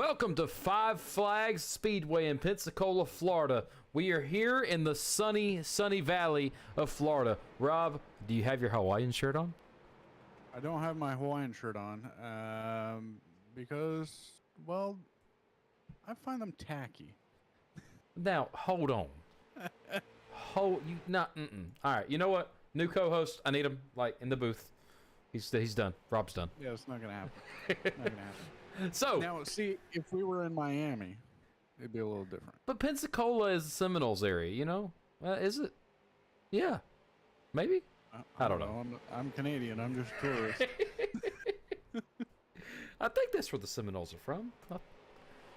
Welcome to Five Flags Speedway in Pensacola, Florida. We are here in the sunny valley of Florida. Rob, do you have your Hawaiian shirt on? I don't have my Hawaiian shirt on because, well, I find them tacky. Now, hold on. All right, you know what? New co-host, I need him, like, in the booth. He's done. Rob's done. Yeah, it's not going to happen. Not going to happen. So now, see, if we were in Miami, it'd be a little different. But Pensacola is the Seminoles area, you know? Is it? Yeah. Maybe? I don't know. I'm Canadian. I'm just a tourist. I think that's where the Seminoles are from.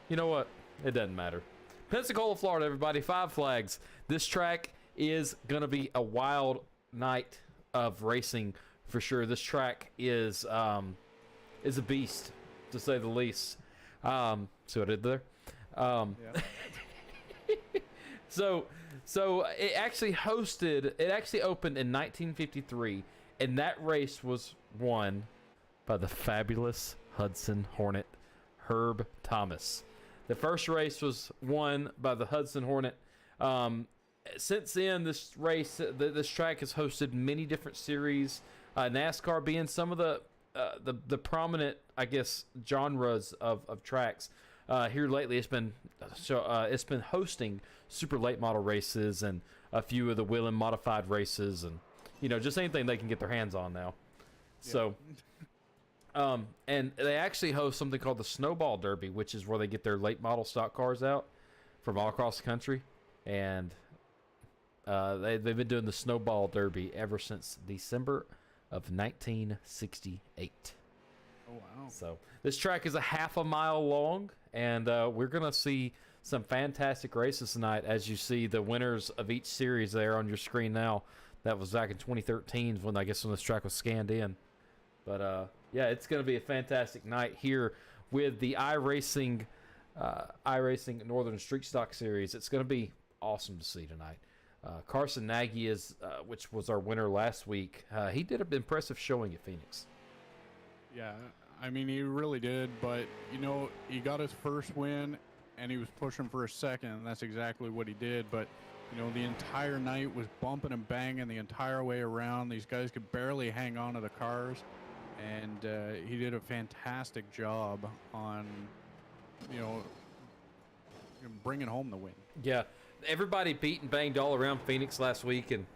You know what? It doesn't matter. Pensacola, Florida, everybody. Five Flags. This track is going to be a wild night of racing for sure. This track is a beast, to say the least. See what I did there? Yeah. So it actually opened in 1953, and that race was won by the fabulous Hudson Hornet, Herb Thomas. The first race was won by the Hudson Hornet. Since then, this track has hosted many different series, NASCAR being some of the prominent, I guess, genres of tracks. Here lately, it's been hosting super late model races and a few of the Whelen modified races, and just anything they can get their hands on now. Yeah. So, and they actually host something called the Snowball Derby, which is where they get their late model stock cars out from all across the country, and they've been doing the Snowball Derby ever since December of 1968. Oh, wow. So this track is a half a mile long, and we're going to see some fantastic races tonight. As you see the winners of each series there on your screen now. That was back in 2013 when this track was scanned in. But yeah, it's going to be a fantastic night here with the iRacing Northern Street Stock Series. It's going to be awesome to see tonight. Carson Nagy which was our winner last week. He did an impressive showing at Phoenix. Yeah, I mean, he really did, but, he got his first win, and he was pushing for a second, and that's exactly what he did, but, the entire night was bumping and banging the entire way around. These guys could barely hang on to the cars, and he did a fantastic job on, bringing home the win. Yeah, everybody beat and banged all around Phoenix last week, and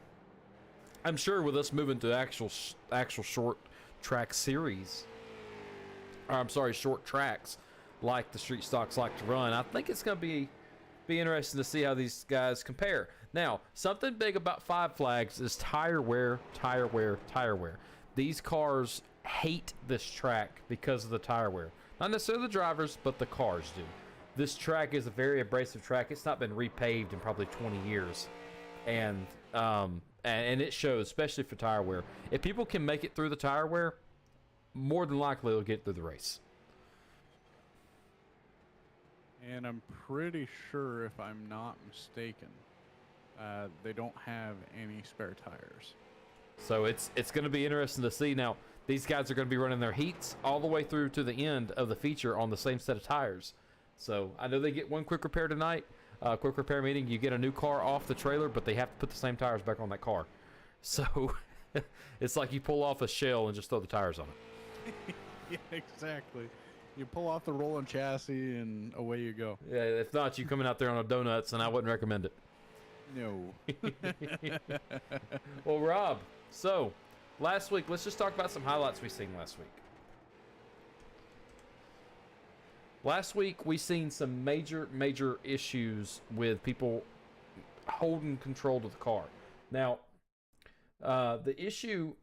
I'm sure with us moving to actual short track series, short tracks like the street stocks like to run, I think it's going to be interesting to see how these guys compare. Now, something big about Five Flags is tire wear. These cars hate this track because of the tire wear. Not necessarily the drivers, but the cars do. This track is a very abrasive track. It's not been repaved in probably 20 years. And it shows, especially for tire wear. If people can make it through the tire wear, more than likely they'll get through the race. And I'm pretty sure, if I'm not mistaken, they don't have any spare tires. So it's going to be interesting to see. Now, these guys are going to be running their heats all the way through to the end of the feature on the same set of tires. So I know they get one quick repair tonight. Quick repair meaning you get a new car off the trailer, but they have to put the same tires back on that car. So it's like you pull off a shell and just throw the tires on it. Yeah, exactly. You pull off the rolling chassis and away you go. Yeah, if not, you coming out there on a donuts, and I wouldn't recommend it. No. Well, Rob, so last week, let's just talk about some highlights we seen last week. Last week, we seen some major issues with people holding control of the car. Now, the issue...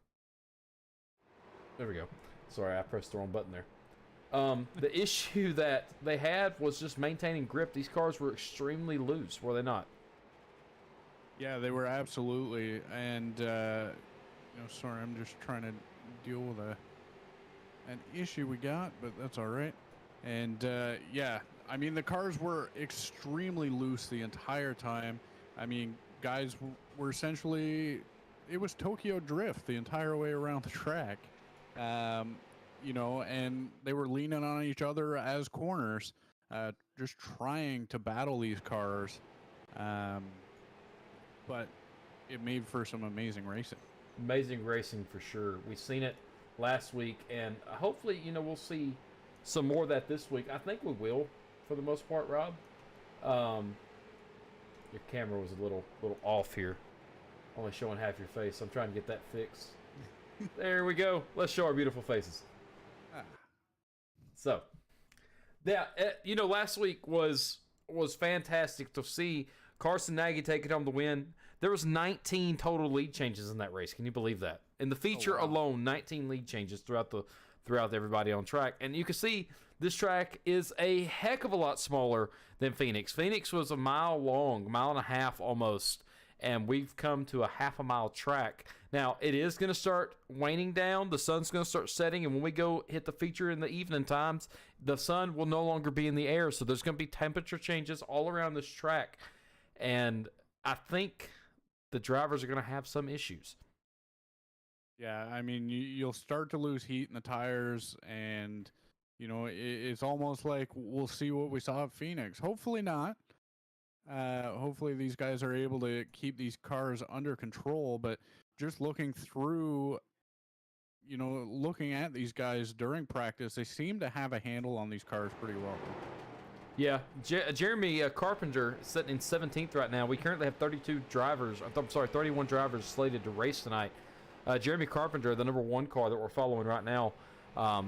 There we go. Sorry, I pressed the wrong button there. The issue that they had was just maintaining grip. These cars were extremely loose, were they not? Yeah, they were absolutely. And, sorry, I'm just trying to deal with an issue we got, but that's all right. And, yeah, I mean, the cars were extremely loose the entire time. I mean, guys were essentially, it was Tokyo Drift the entire way around the track. And they were leaning on each other as corners. just trying to battle these cars. But it made for some amazing racing. Amazing racing for sure. We've seen it last week, and hopefully, we'll see some more of that this week. I think we will, for the most part, Rob. Your camera was a little off here, only showing half your face. I'm trying to get that fixed. There we go. Let's show our beautiful faces. So, yeah, last week was fantastic to see Carson Nagy taking home the win. There was 19 total lead changes in that race. Can you believe that? In the feature alone, 19 lead changes throughout everybody on track. And you can see this track is a heck of a lot smaller than Phoenix. Phoenix was a mile long, mile and a half almost, and we've come to a half a mile track. Now, it is going to start waning down. The sun's going to start setting, and when we go hit the feature in the evening times, the sun will no longer be in the air, so there's going to be temperature changes all around this track. And I think the drivers are going to have some issues. Yeah, I mean, you'll start to lose heat in the tires, and, it's almost like we'll see what we saw at Phoenix. Hopefully not. Hopefully these guys are able to keep these cars under control, but just looking through, looking at these guys during practice, they seem to have a handle on these cars pretty well. Yeah, Jeremy Carpenter is sitting in 17th right now. We currently have 31 drivers slated to race tonight. Jeremy Carpenter, the number 1 car that we're following right now,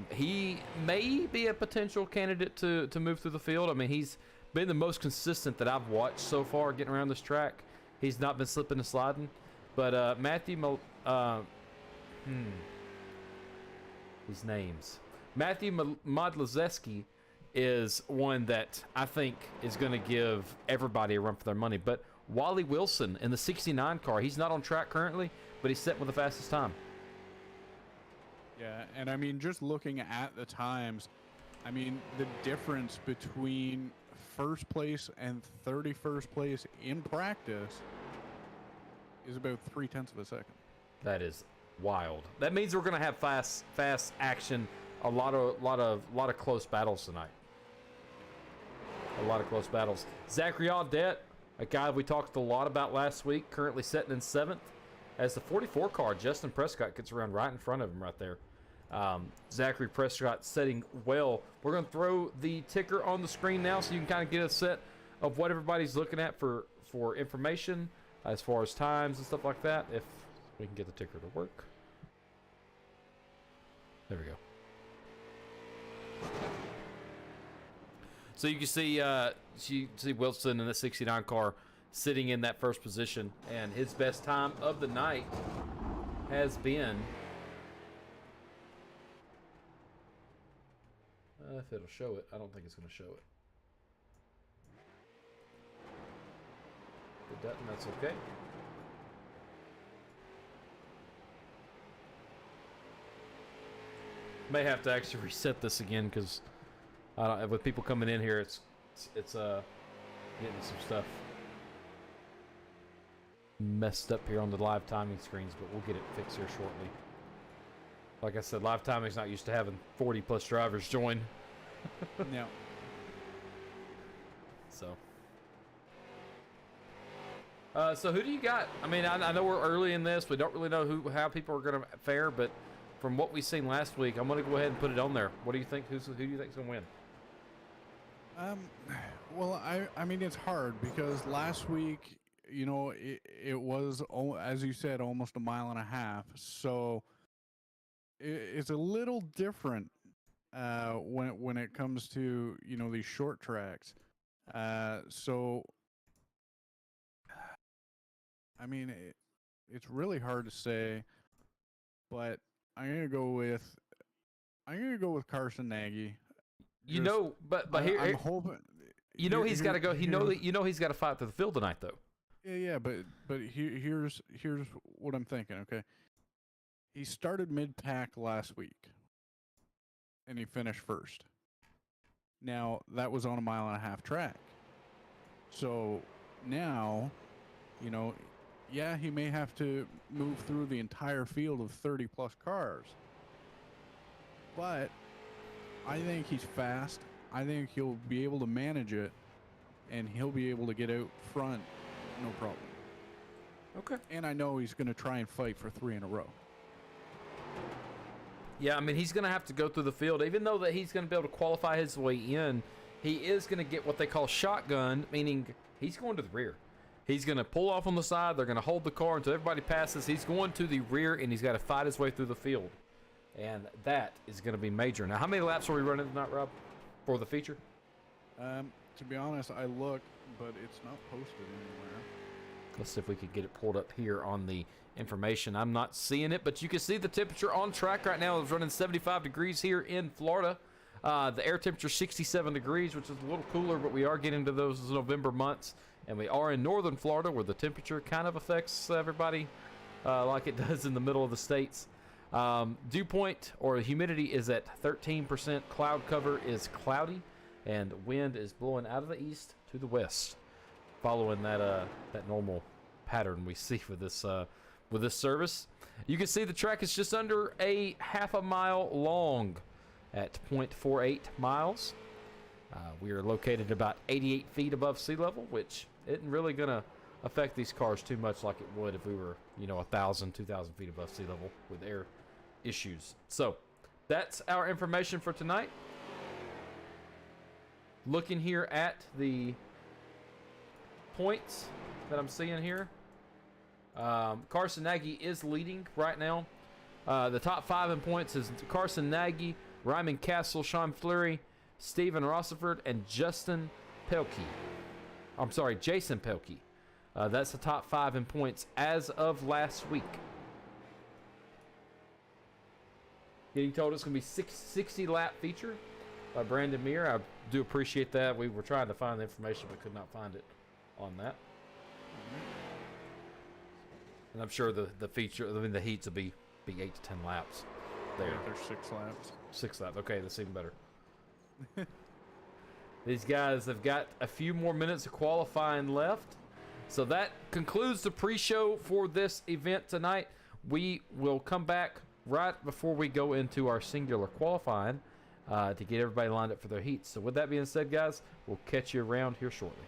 he may be a potential candidate to move through the field. I mean, he's been the most consistent that I've watched so far getting around this track. He's not been slipping and sliding. But Matthew Modlazeski is one that I think is going to give everybody a run for their money. But Wally Wilson in the 69 car, he's not on track currently, but he's set with the fastest time. Yeah, and I mean, just looking at the times, I mean, the difference between first place and 31st place in practice is about 0.3 of a second. That is wild. That means we're going to have fast action, a lot of close battles tonight. A lot of close battles. Zachary Audette, a guy we talked a lot about last week, currently sitting in 7th. As the 44 car, Justin Prescott gets around right in front of him right there. Zachary Prescott setting well. We're going to throw the ticker on the screen now so you can kind of get a set of what everybody's looking at for information as far as times and stuff like that, if we can get the ticker to work. There we go. So you can see Wilson in the 69 car sitting in that first position, and his best time of the night has been, if it'll show it, I don't think it's going to show it. If it doesn't, that's okay. May have to actually reset this again because with people coming in here, it's getting some stuff messed up here on the live timing screens, but we'll get it fixed here shortly. Like I said, live timing's not used to having 40 plus drivers join. No. So who do you got? I mean, I know we're early in this. We don't really know how people are going to fare, but from what we've seen last week, I'm going to go ahead and put it on there. What do you think? Who do you think's going to win? Well, I mean, it's hard because last week, it was, as you said, almost a mile and a half. So it's a little different when it comes to, these short tracks. So, I mean, it's really hard to say, but I'm gonna go with Carson Nagy. But I'm hoping. He's got to go. He's got to fight through the field tonight, though. Yeah, but here's what I'm thinking. Okay, he started mid-pack last week, and he finished first. Now that was on a mile and a half track. So now, yeah, he may have to move through the entire field of 30 plus cars. But I think he's fast. I think he'll be able to manage it, and he'll be able to get out front, no problem. Okay. And I know he's going to try and fight for 3 in a row. Yeah, I mean, he's going to have to go through the field. Even though that he's going to be able to qualify his way in, he is going to get what they call shotgun, meaning he's going to the rear. He's going to pull off on the side. They're going to hold the car until everybody passes. He's going to the rear, and he's got to fight his way through the field. And that is going to be major. Now, how many laps are we running tonight, Rob, for the feature? To be honest, I looked, but it's not posted anywhere. Let's see if we could get it pulled up here on the information. I'm not seeing it, but you can see the temperature on track right now. It's running 75 degrees here in Florida. The air temperature 67 degrees, which is a little cooler, but we are getting to those November months. And we are in northern Florida, where the temperature kind of affects everybody like it does in the middle of the states. Dew point or humidity is at 13%. Cloud cover is cloudy, and wind is blowing out of the east to the west, following that normal pattern we see with this service. You can see the track is just under a half a mile long at 0.48 miles. We are located about 88 feet above sea level, which isn't really going to affect these cars too much like it would if we were, 1,000, 2,000 feet above sea level with air issues. So that's our information for tonight. Looking here at the points that I'm seeing here, Carson Nagy is leading right now. The top 5 in points is Carson Nagy, Ryman Castle, Sean Fleury, Steven Rossiford, and Jason Pelkey. That's the top 5 in points as of last week. Getting told it's going to be 60 lap feature by Brandon Meir. I do appreciate that. We were trying to find the information but could not find it on that. And I'm sure the heats will be 8 to 10 laps there. Yeah, there's 6 laps. 6 laps. Okay, that's even better. These guys have got a few more minutes of qualifying left. So that concludes the pre-show for this event tonight. We will come back right before we go into our singular qualifying to get everybody lined up for their heats. So with that being said, guys, we'll catch you around here shortly.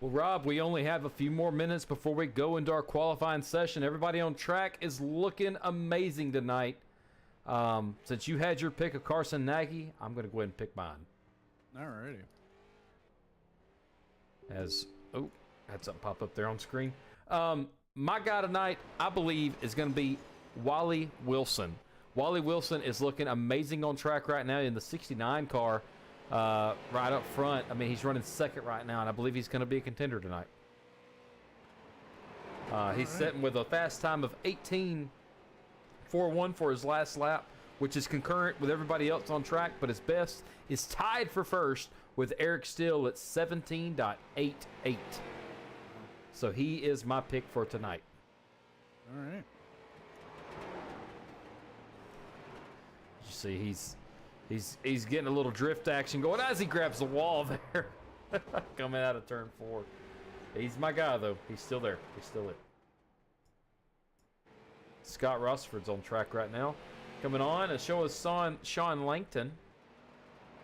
Well, Rob, we only have a few more minutes before we go into our qualifying session. Everybody on track is looking amazing tonight. Since you had your pick of Carson Nagy, I'm going to go ahead and pick mine. Alrighty. Had something pop up there on screen. My guy tonight, I believe, is going to be Wally Wilson. Wally Wilson is looking amazing on track right now in the 69 car, right up front. I mean, he's running second right now, and I believe he's going to be a contender tonight. He's sitting with a fast time of 18.41 for his last lap, which is concurrent with everybody else on track, but his best is tied for first with Eric Steele at 17.88. So he is my pick for tonight. All right. You see, he's getting a little drift action going as he grabs the wall there, coming out of turn 4. He's my guy though. He's still there. He's still it. Scott Rossford's on track right now. Coming on, and show us Sean Langton.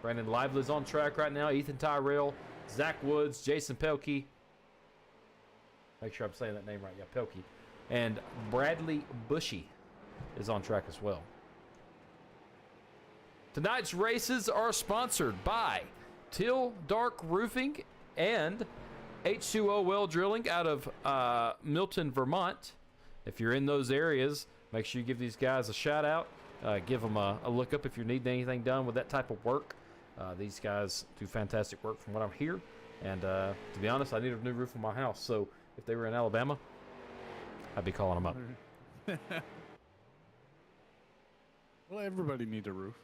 Brandon Lively's on track right now. Ethan Tyrell, Zach Woods, Jason Pelkey. Make sure I'm saying that name right. Yeah, Pelkey. And Bradley Bushy is on track as well. Tonight's races are sponsored by Till Dark Roofing and H2O Well Drilling out of Milton, Vermont. If you're in those areas, make sure you give these guys a shout out. Give them a look up if you need anything done with that type of work. These guys do fantastic work from what I'm here. And to be honest, I need a new roof on my house. So if they were in Alabama, I'd be calling them up. Well, everybody needs a roof.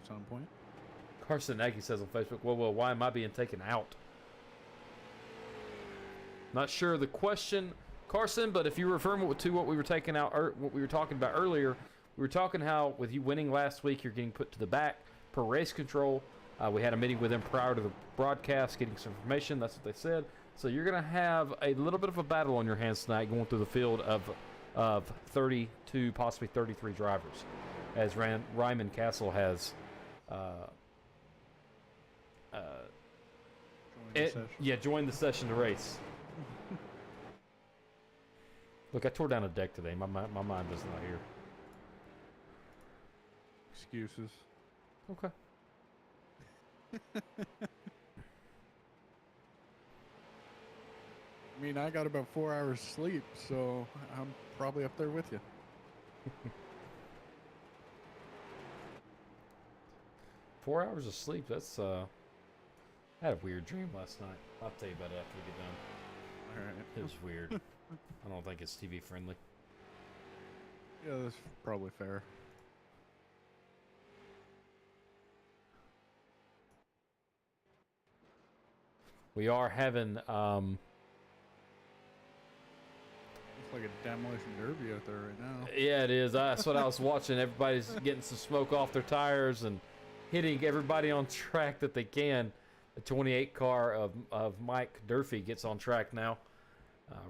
It's on point. Carson Nagy says on Facebook, well, why am I being taken out? Not sure the question, Carson, but if you're referring to what we were taking out, or what we were talking about earlier, we were talking how with you winning last week, you're getting put to the back per race control. We had a meeting with them prior to the broadcast, getting some information. That's what they said. So you're going to have a little bit of a battle on your hands tonight, going through the field of 32, possibly 33 drivers, as Ryman Castle has. Joined the session to race. Look, I tore down a deck today. My mind is not here. Excuses. Okay. I mean, I got about 4 hours sleep, so I'm probably up there with you. 4 hours of sleep. That's I had a weird dream last night. I'll tell you about it after we get done. All right. It was weird. I don't think it's TV friendly. Yeah, that's probably fair. We are having It's like a demolition derby out there right now. yeah, it is. That's what I was watching. Everybody's getting some smoke off their tires and hitting everybody on track that they can. The 28 car of Mike Durfee gets on track now.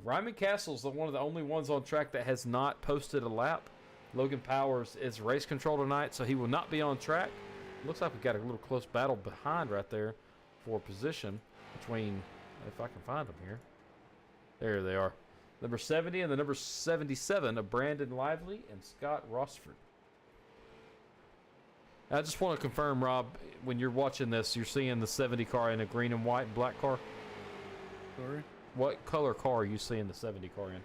Ryman Castle's one of the only ones on track that has not posted a lap. Logan Powers is race control tonight, so he will not be on track. Looks like we got a little close battle behind right there for position between, if I can find them here. There they are. Number 70 and the number 77 of Brandon Lively and Scott Rossford. I just want to confirm, Rob, when you're watching this, you're seeing the 70 car in a green and white and black car? Sorry? What color car are you seeing the 70 car in?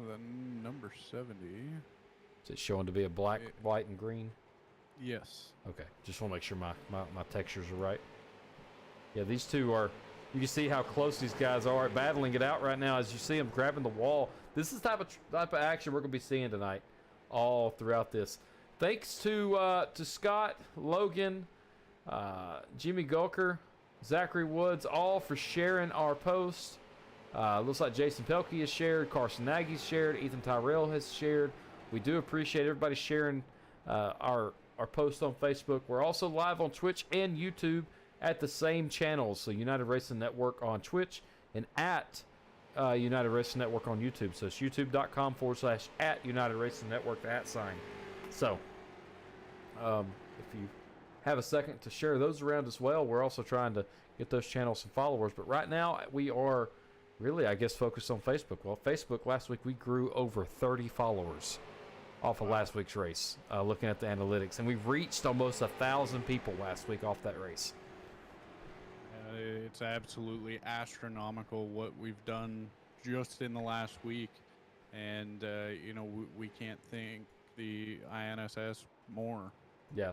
The number 70. Is it showing to be a black, white, and green? Yes. Okay, just want to make sure my textures are right. Yeah, these two are, you can see how close these guys are battling it out right now as you see them grabbing the wall. This is the type of action we're going to be seeing tonight all throughout this. Thanks to Scott, Logan, Jimmy Gulker, Zachary Woods, all for sharing our post. Looks like Jason Pelkey has shared, Carson Nagy's shared, Ethan Tyrell has shared. We do appreciate everybody sharing our post on Facebook. We're also live on Twitch and YouTube at the same channels. So United Racing Network on Twitch and at United Racing Network on YouTube. So it's youtube.com/@United Racing Network, the @ sign. So if you have a second to share those around as well. We're also trying to get those channels some followers. But right now, we are really, I guess, focused on Facebook. Well, Facebook, last week, we grew over 30 followers off of last week's race, looking at the analytics. And we've reached almost 1,000 people last week off that race. It's absolutely astronomical what we've done just in the last week. And, we can't thank the INSS more. Yeah.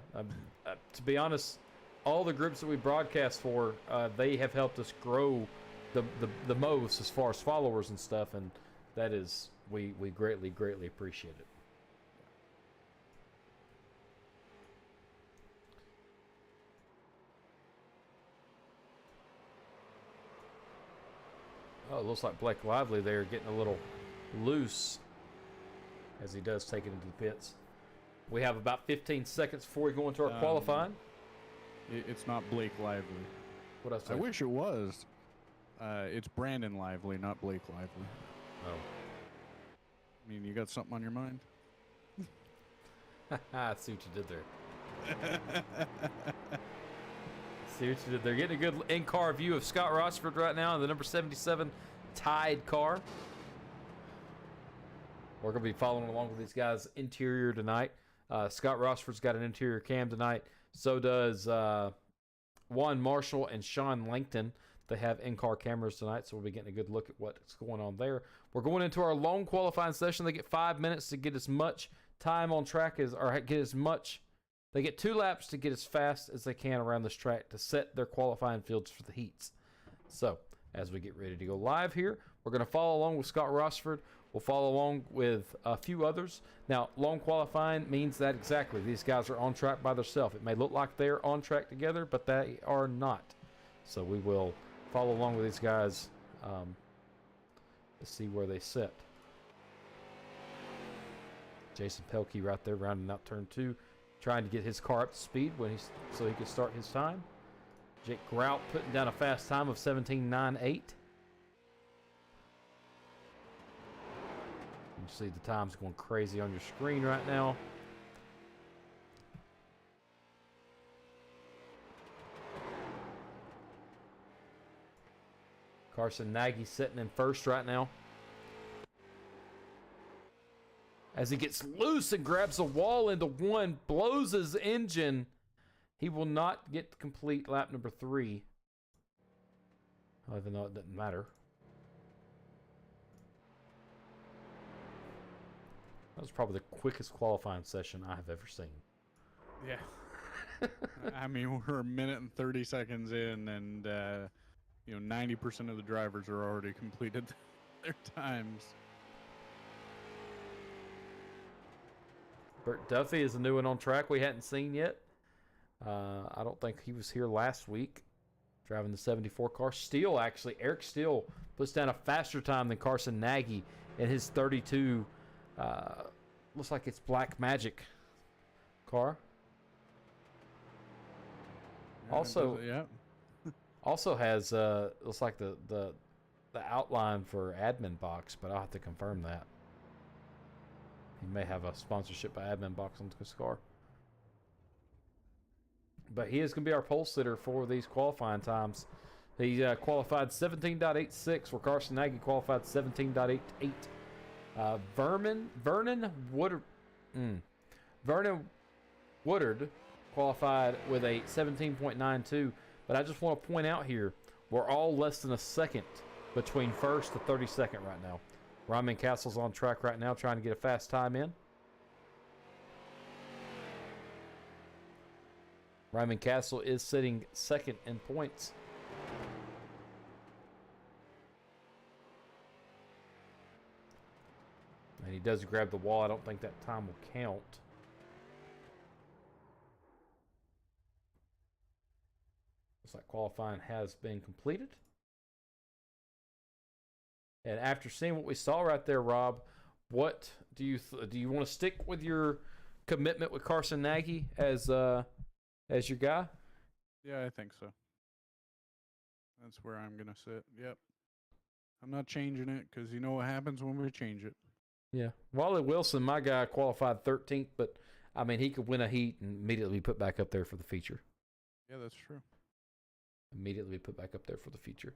To be honest, all the groups that we broadcast for, they have helped us grow the most as far as followers and stuff. And that is, we greatly, greatly appreciate it. Oh, it looks like Blake Lively there getting a little loose as he does take it into the pits. We have about 15 seconds before we go into our qualifying. It's not Blake Lively. What else? I wish it was. It's Brandon Lively, not Blake Lively. Oh. I mean, you got something on your mind? I see what you did there. See what you did there. Getting a good in-car view of Scott Rossford right now in the number 77 Tide car. We're going to be following along with these guys' interior tonight. Scott Rossford's got an interior cam tonight. So does Juan Marshall and Sean Langton. They have in-car cameras tonight, so we'll be getting a good look at what's going on there. We're going into our long qualifying session. They get 5 minutes to get as much time on track they get 2 laps to get as fast as they can around this track to set their qualifying fields for the heats. So, as we get ready to go live here, we're going to follow along with Scott Rossford. We'll follow along with a few others. Now, long qualifying means that exactly. These guys are on track by themselves. It may look like they're on track together, but they are not. So we will follow along with these guys to see where they sit. Jason Pelkey right there rounding out turn 2. Trying to get his car up to speed so he can start his time. Jake Grout putting down a fast time of 17.98. You can see the time's going crazy on your screen right now. Carson Nagy sitting in first right now. As he gets loose and grabs a wall into one, blows his engine. He will not get to complete lap number 3. Even though it doesn't matter. That was probably the quickest qualifying session I have ever seen. Yeah. I mean, we're a minute and 30 seconds in, and 90% of the drivers are already completed their times. Bert Duffy is a new one on track we hadn't seen yet. I don't think he was here last week driving the 74 car. Steele, actually, Eric Steele puts down a faster time than Carson Nagy in his 32, looks like it's Black Magic car. Also, yeah. Also has, looks like the outline for admin box, but I'll have to confirm that. He may have a sponsorship by Admin Box on his car. But he is going to be our pole sitter for these qualifying times. He qualified 17.86, where Carson Nagy qualified 17.88. Vernon Woodard qualified with a 17.92. But I just want to point out here, we're all less than a second between first to 32nd right now. Ryman Castle's on track right now trying to get a fast time in. Ryman Castle is sitting second in points. And he does grab the wall. I don't think that time will count. Looks like qualifying has been completed. And after seeing what we saw right there, Rob, what do you want to stick with your commitment with Carson Nagy as your guy? Yeah, I think so. That's where I'm gonna sit. Yep. I'm not changing it because you know what happens when we change it. Yeah. Wally Wilson, my guy, qualified 13th, but I mean, he could win a heat and immediately be put back up there for the feature. Yeah, that's true. Immediately be put back up there for the feature.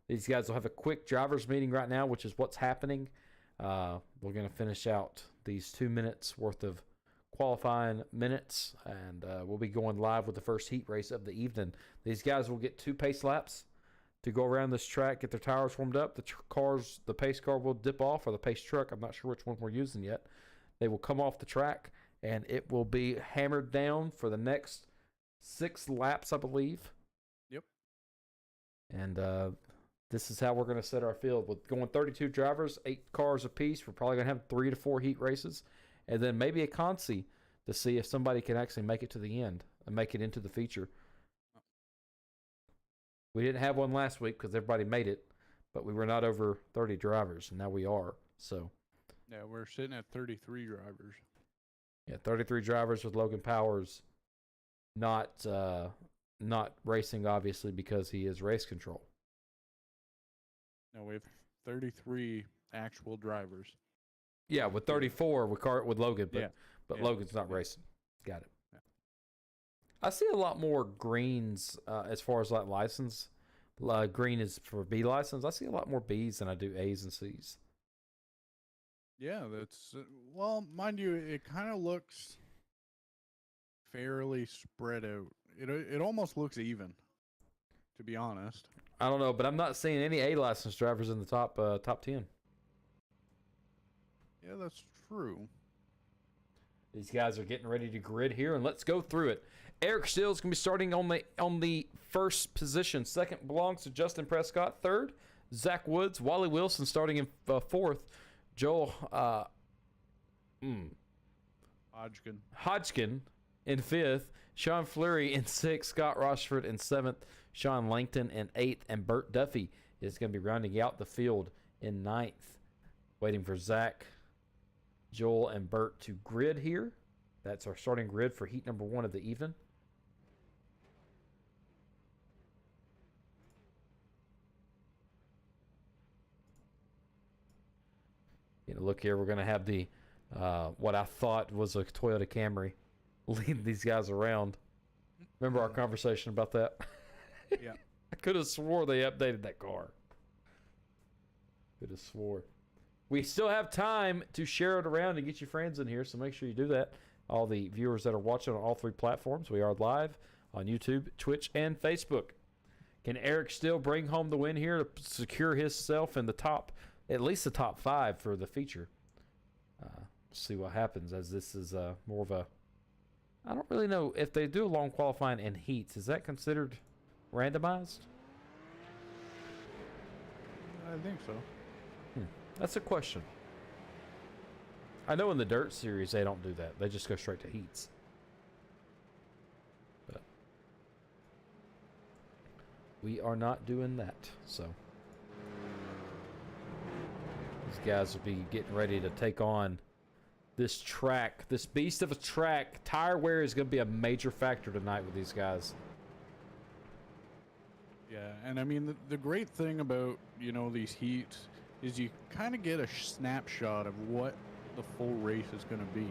These guys will have a quick drivers meeting right now, which is what's happening. We're going to finish out these 2 minutes worth of qualifying minutes, and we'll be going live with the first heat race of the evening. These guys will get 2 pace laps to go around this track, get their tires warmed up. The pace car will dip off, or the pace truck. I'm not sure which one we're using yet. They will come off the track, and it will be hammered down for the next 6 laps, I believe. Yep. And this is how we're going to set our field. With going 32 drivers, 8 cars apiece, we're probably going to have 3 to 4 heat races, and then maybe a consi to see if somebody can actually make it to the end and make it into the feature. We didn't have one last week because everybody made it, but we were not over 30 drivers, and now we are. So, yeah, we're sitting at 33 drivers. Yeah, 33 drivers with Logan Powers not racing, obviously, because he is race control. No, we have 33 actual drivers. Yeah, with 34 with Logan, but Yeah. Logan's not racing. Got it. Yeah. I see a lot more greens as far as like license. Green is for B license. I see a lot more Bs than I do As and Cs. Yeah, that's well, mind you, it kind of looks fairly spread out. It almost looks even, to be honest. I don't know, but I'm not seeing any A license drivers in the top 10. Yeah, that's true. These guys are getting ready to grid here, and let's go through it. Eric Still's going to be starting on the first position. Second belongs to Justin Prescott. Third, Zach Woods. Wally Wilson starting in fourth. Joel Hodgkin in fifth. Sean Fleury in sixth. Scott Rochford in seventh. Sean Langton in eighth. And Burt Duffy is going to be rounding out the field in ninth. Waiting for Zach, Joel, and Burt to grid here. That's our starting grid for heat number 1 of the evening. Look here, we're going to have the what I thought was a Toyota Camry leading these guys around. Remember our conversation about that? Yeah. I could have swore they updated that car. Could have swore. We still have time to share it around and get your friends in here, so make sure you do that. All the viewers that are watching on all 3 platforms, we are live on YouTube, Twitch, and Facebook. Can Eric Still bring home the win here to secure himself in the top, at least the top 5 for the feature? See what happens, as this is more of a, I don't really know if they do a long qualifying in heats. Is that considered randomized? I think so. That's a question. I know in the Dirt Series they don't do that. They just go straight to heats. But we are not doing that. So these guys will be getting ready to take on this track, this beast of a track. Tire wear is going to be a major factor tonight with these guys. Yeah, and I mean, the great thing about, these heats is you kind of get a snapshot of what the full race is going to be.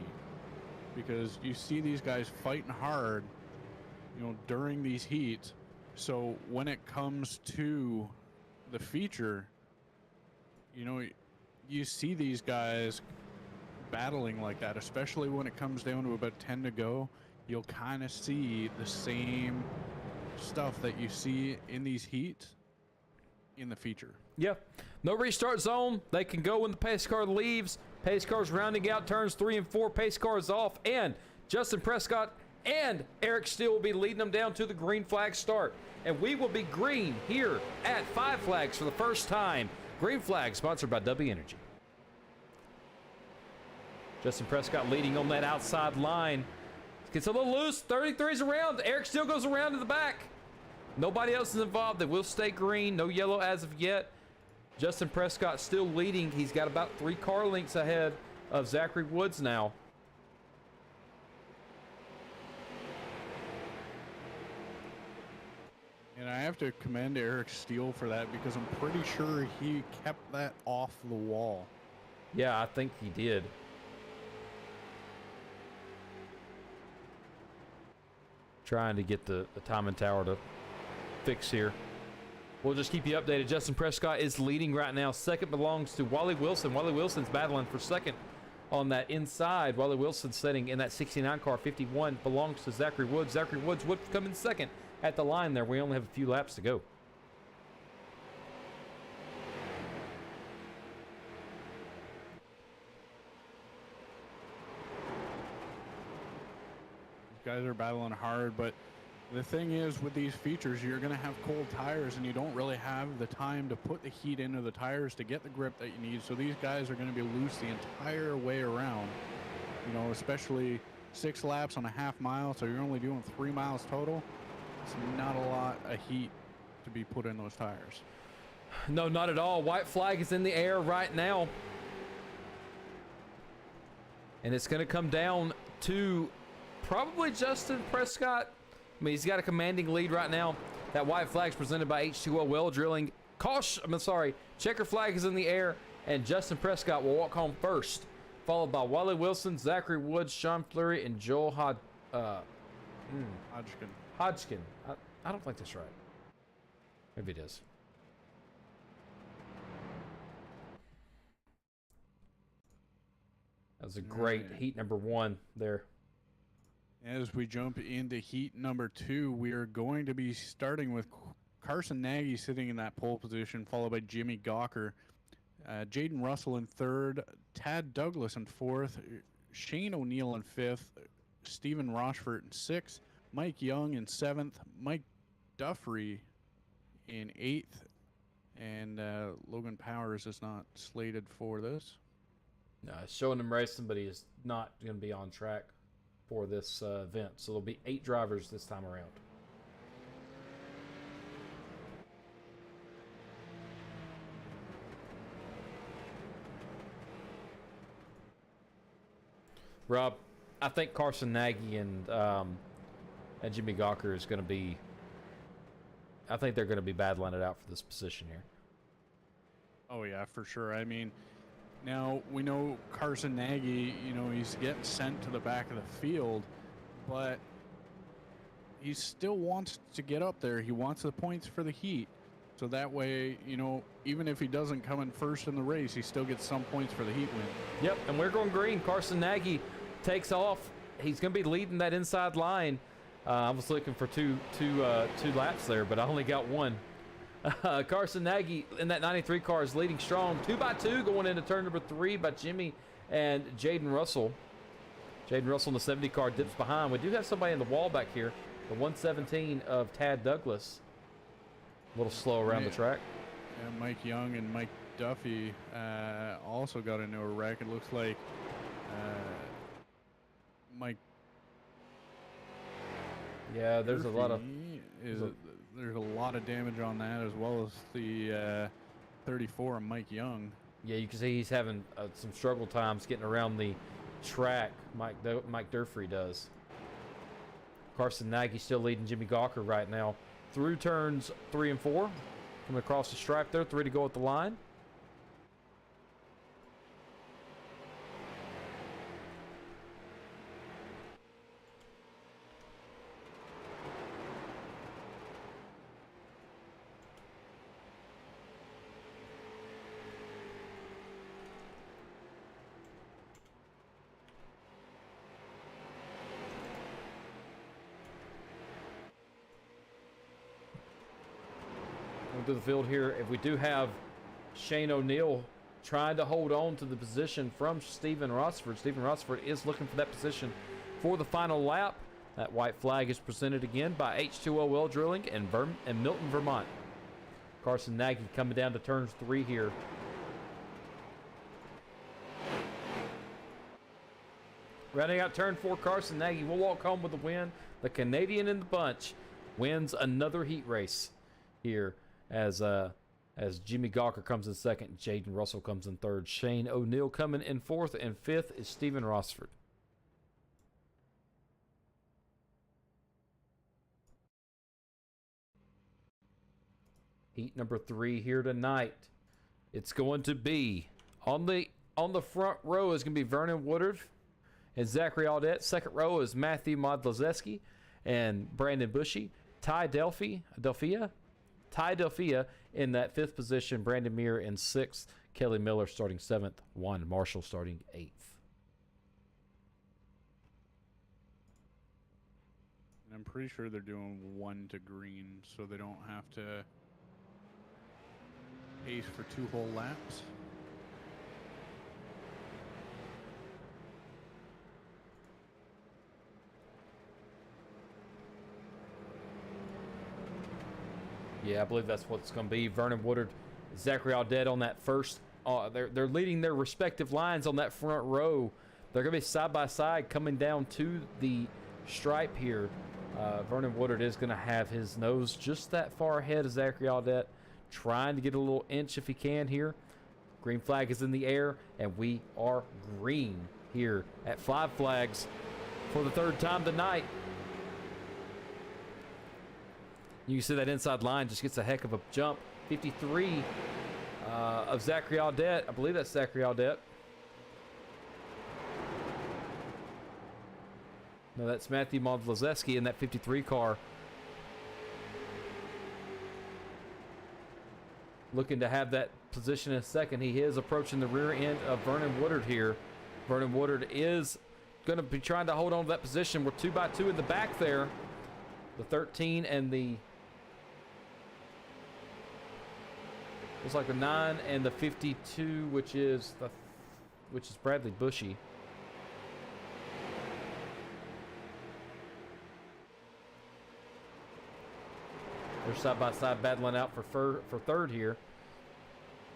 Because you see these guys fighting hard, during these heats. So when it comes to the feature, you see these guys battling like that, especially when it comes down to about 10 to go. You'll kind of see the same stuff that you see in these heats in the feature. Yeah. No restart zone. They can go when the pace car leaves. Pace car's rounding out turns 3 and 4. Pace car is off. And Justin Prescott and Eric Steele will be leading them down to the green flag start. And we will be green here at 5 Flags for the first time. Green flag sponsored by W Energy. Justin Prescott leading on that outside line. Gets a little loose. 33's around. Eric Steele goes around to the back. Nobody else is involved. They will stay green. No yellow as of yet. Justin Prescott still leading. He's got about 3 car lengths ahead of Zachary Woods now. And I have to commend Eric Steele for that, because I'm pretty sure he kept that off the wall. Yeah, I think he did. trying to get the timing tower to fix here. We'll just keep you updated. Justin Prescott is leading right now. Second belongs to Wally Wilson. Wally Wilson's battling for second on that inside. Wally Wilson sitting in that 69 car. 51 belongs to Zachary Woods. Zachary Woods would come in second at the line there. We only have a few laps to go. Guys are battling hard, but the thing is with these features, you're going to have cold tires and you don't really have the time to put the heat into the tires to get the grip that you need. So these guys are going to be loose the entire way around, you know, especially 6 laps on a half mile. So you're only doing 3 miles total. It's not a lot of heat to be put in those tires. No, not at all. White flag is in the air right now. And it's going to come down to probably Justin Prescott. I mean, he's got a commanding lead right now. That white flag's presented by H2O Well Drilling. Checker flag is in the air, and Justin Prescott will walk home first, followed by Wally Wilson, Zachary Woods, Sean Fleury, and Joel Hodgkin. I don't think that's right. Maybe it is. That was a great heat number 1 there. As we jump into heat number 2, we are going to be starting with Carson Nagy sitting in that pole position, followed by Jimmy Gawker, Jaden Russell in 3rd, Tad Douglas in 4th, Shane O'Neill in 5th, Stephen Rochford in 6th, Mike Young in 7th, Mike Duffrey in 8th, and Logan Powers is not slated for this. No, it's showing him racing, but he is not going to be on track for this event. So there'll be 8 drivers this time around. Rob, I think Carson Nagy and Jimmy Gawker is going to be, I think they're going to be battling it out for this position here. Oh yeah, for sure. I mean, now we know Carson Nagy, you know, he's getting sent to the back of the field, but he still wants to get up there. He wants the points for the heat. So that way, you know, even if he doesn't come in first in the race, he still gets some points for the heat win. Yep, and we're going green. Carson Nagy takes off. He's going to be leading that inside line. I was looking for two laps there, but I only got one. Carson Nagy in that 93 car is leading strong. 2x2 going into turn number 3 by Jimmy and Jaden Russell. Jaden Russell in the 70 car dips behind. We do have somebody in the wall back here. The 117 of Tad Douglas. A little slow around the track. Yeah, Mike Young and Mike Duffy also got into a wreck. It looks like Mike. Yeah, there's Murphy a lot of. There's a lot of damage on that, as well as the 34 of Mike Young. Yeah, you can see he's having some struggle times getting around the track. Mike Durfree does. Carson Nagy still leading Jimmy Gawker right now through turns 3 and 4. Coming across the stripe there, 3 to go at the line. To the field here. If we do have Shane O'Neill trying to hold on to the position from Stephen Rossford. Stephen Rossford is looking for that position for the final lap. That white flag is presented again by H2O Well Drilling and Milton, Vermont. Carson Nagy coming down to turns 3 here. Rounding out turn 4, Carson Nagy will walk home with a win. The Canadian in the bunch wins another heat race here. As Jimmy Gawker comes in second, Jaden Russell comes in third, Shane O'Neill coming in 4th, and 5th is Stephen Rossford. Heat number 3 here tonight. It's going to be on the front row is going to be Vernon Woodard and Zachary Audette. Second row is Matthew Modlazeski. and Brandon Bushy. Ty Delphia in that 5th position. Brandon Muir in 6th. Kelly Miller starting 7th. Juan Marshall starting 8th. I'm pretty sure they're doing 1 to green, so they don't have to pace for 2 whole laps. Yeah, I believe that's what it's going to be. Vernon Woodard, Zachary Audette on that first. They're leading their respective lines on that front row. They're going to be side by side coming down to the stripe here. Vernon Woodard is going to have his nose just that far ahead of Zachary Audette, trying to get a little inch if he can here. Green flag is in the air, and we are green here at Five Flags for the 3rd time tonight. You can see that inside line just gets a heck of a jump. 53 of Zachary Audette. I believe that's Zachary Audette. No, that's Matthew Modlazeski in that 53 car. Looking to have that position in a second. He is approaching the rear end of Vernon Woodard here. Vernon Woodard is going to be trying to hold on to that position. We're 2 by 2 in the back there. The 13 and the... Looks like the 9 and the 52, which is Bradley Bushy. They're side by side battling out for 3rd here.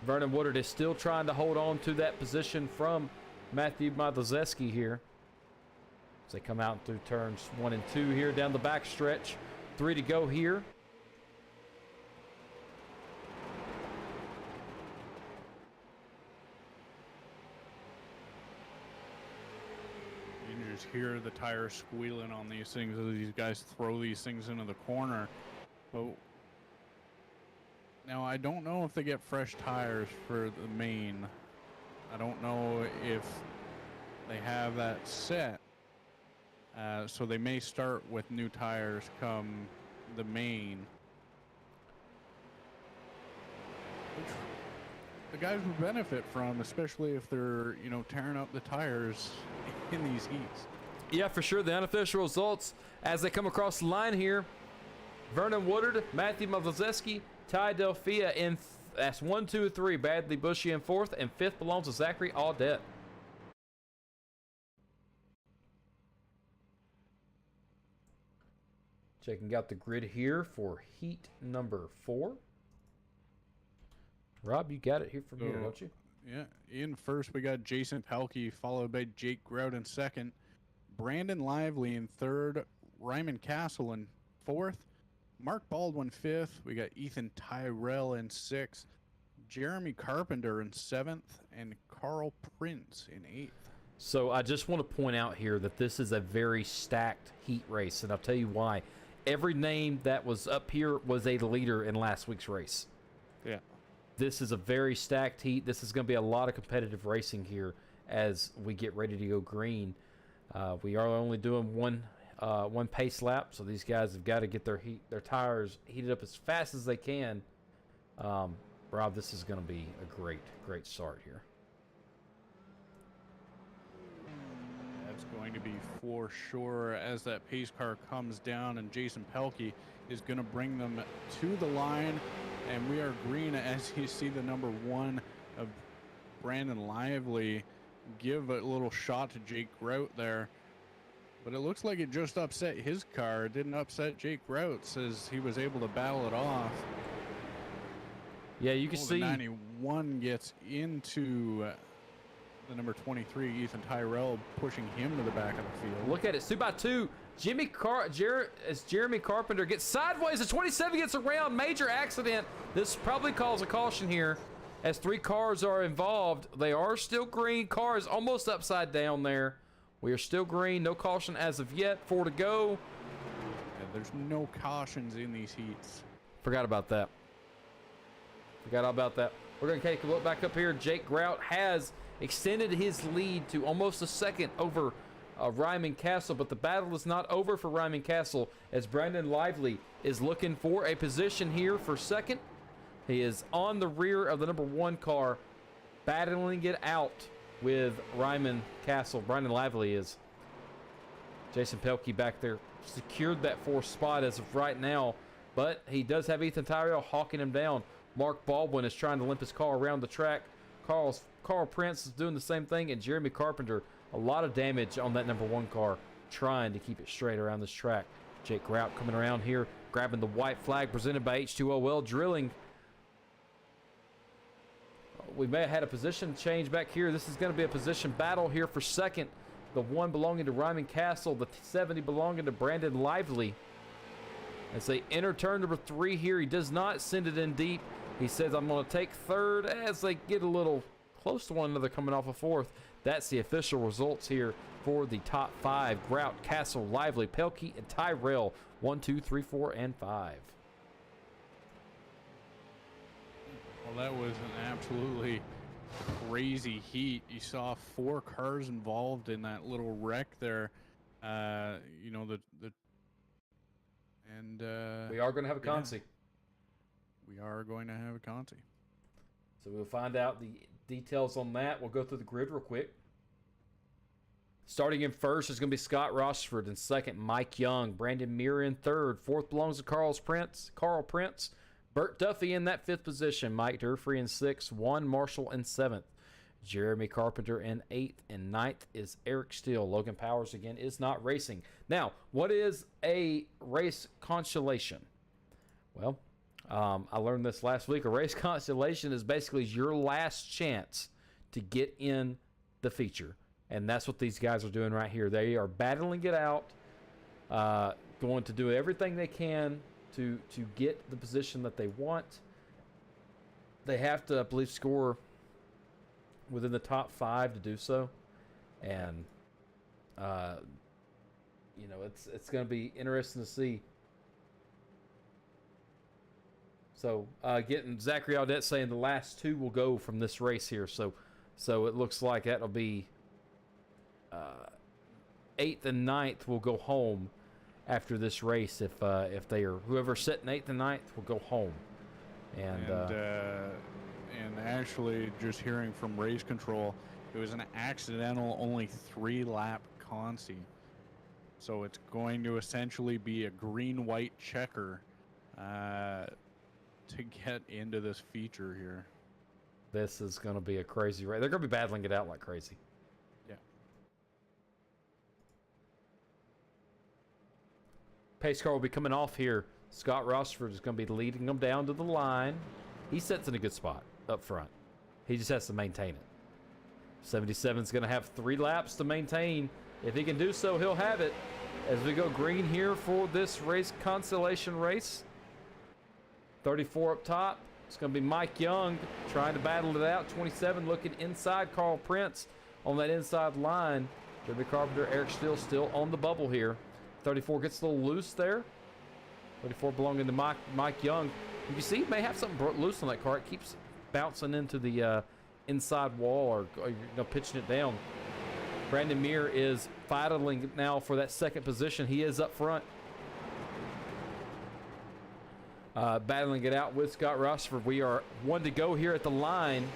Vernon Woodard is still trying to hold on to that position from Matthew Modlazeski here. As they come out through turns 1 and 2 here down the back stretch. 3 to go here. You can just hear the tires squealing on these things as these guys throw these things into the corner. But now I don't know if they get fresh tires for the main. I don't know if they have that set. So they may start with new tires come the main. Which the guys would benefit from, especially if they're, tearing up the tires in these heats. Yeah, for sure. The unofficial results as they come across the line here. Vernon Woodard, Matthew Modlazeski, Ty Delphia in that's 1, 2, 3. Bradley Bushy in 4th, and 5th belongs to Zachary Audette. Checking out the grid here for heat number 4. Rob, you got it here from here, don't you? Yeah, in first we got Jason Pelkey, followed by Jake Grout in 2nd, Brandon Lively in 3rd, Ryman Castle in 4th, Mark Baldwin 5th. We got Ethan Tyrell in 6th, Jeremy Carpenter in 7th, and Carl Prince in 8th. So I just want to point out here that this is a very stacked heat race, and I'll tell you why. Every name that was up here was a leader in last week's race. Yeah. This is a very stacked heat. This is going to be a lot of competitive racing here as we get ready to go green. We are only doing one pace lap, so these guys have got to get their tires heated up as fast as they can. Rob, this is going to be a great start here. That's going to be for sure as that pace car comes down, and Jason Pelkey is going to bring them to the line, and we are green as you see the number 1 of Brandon Lively give a little shot to Jake Grout there. But it looks like it just upset his car. It didn't upset Jake Grout as he was able to battle it off. Yeah, you can see. The 91 gets into the number 23, Ethan Tyrell, pushing him to the back of the field. Look at it, 2 by 2. Jeremy Carpenter gets sideways. The 27 gets around. Major accident. This probably calls a caution here as 3 cars are involved. They are still green. Car is almost upside down there. We are still green. No caution as of yet. 4 to go. Yeah, there's no cautions in these heats. Forgot about that. We're going to take a look back up here. Jake Grout has extended his lead to almost a second over Ryman Castle, but the battle is not over for Ryman Castle as Brandon Lively is looking for a position here for second. He is on the rear of the number 1 car, battling it out with Ryman Castle. Brandon Lively is. Jason Pelkey back there secured that 4th spot as of right now, but he does have Ethan Tyrell hawking him down. Mark Baldwin is trying to limp his car around the track. Carl Prince is doing the same thing, and Jeremy Carpenter, a lot of damage on that number 1 car, trying to keep it straight around this track. Jake Grout coming around here, grabbing the white flag presented by H2O Well Drilling. We may have had a position change back here. This is going to be a position battle here for second. The 1 belonging to Ryman Castle, the 70 belonging to Brandon Lively. As they enter turn number 3 here, he does not send it in deep. He says, I'm going to take third, as they get a little close to one another coming off of 4th. That's the official results here for the top 5. Grout, Castle, Lively, Pelkey, and Tyrell. 1, 2, 3, 4, and 5. Well, that was an absolutely crazy heat. You saw 4 cars involved in that little wreck there. You know, We are going to have a Consi. We are going to have a Conti. So we'll find out the details on that. We'll go through the grid real quick. Starting in first is going to be Scott Rochford. In second, Mike Young. Brandon Muir in third. Fourth belongs to Carl Prince. Burt Duffy in that 5th position. Mike Durfree in 6th. Juan Marshall in 7th. Jeremy Carpenter in 8th. And 9th is Eric Steele. Logan Powers, again, is not racing. Now, what is a race constellation? Well, I learned this last week. A race constellation is basically your last chance to get in the feature. And that's what these guys are doing right here. They are battling it out, going to do everything they can to get the position that they want. They have to, I believe, score within the top 5 to do so. And, you know, it's going to be interesting to see. So, getting Zachary Audette saying the last 2 will go from this race here. So it looks like that'll be 8th and 9th will go home after this race. If they are, whoever's sitting 8th and 9th will go home. And actually, just hearing from race control, it was an accidental only 3-lap Consi. So it's going to essentially be a green-white checker to get into this feature here. This is going to be a crazy race. They're going to be battling it out like crazy. Yeah. Pace car will be coming off here. Scott Rochford is going to be leading them down to the line. He sits in a good spot up front. He just has to maintain it. 77 is going to have 3 laps to maintain. If he can do so, he'll have it. As we go green here for this race constellation race. 34 up top. It's going to be Mike Young trying to battle it out. 27 looking inside Carl Prince on that inside line. Jeremy Carpenter, Eric Steele still on the bubble here. 34 gets a little loose there. 34 belonging to Mike Young. You can see he may have something loose on that car. It keeps bouncing into the inside wall or pitching it down. Brandon Muir is fighting now for that 2nd position. He is up front. Battling it out with Scott Rochford. We are 1 to go here at the line.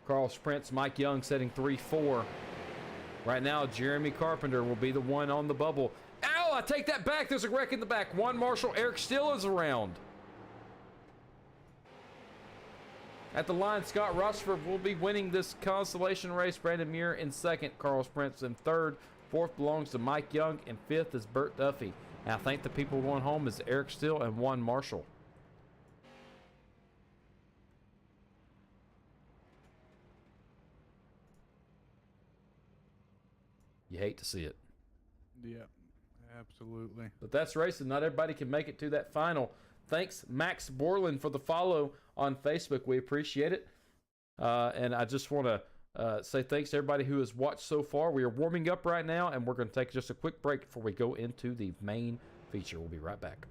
Carl Prince, Mike Young setting 3-4. Right now, Jeremy Carpenter will be the one on the bubble. Ow, I take that back. There's a wreck in the back. Juan Marshall, Eric Steele is around. At the line, Scott Rochford will be winning this constellation race. Brandon Muir in 2nd. Carl Prince in 3rd. 4th belongs to Mike Young, and 5th is Burt Duffy. And I think the people going home is Eric Steele and Juan Marshall. You hate to see it. Yeah, absolutely. But that's racing. Not everybody can make it to that final. Thanks, Max Borland, for the follow on Facebook. We appreciate it. And I just want to say thanks to everybody who has watched so far. We are warming up right now, and we're going to take just a quick break before we go into the main feature. We'll be right back.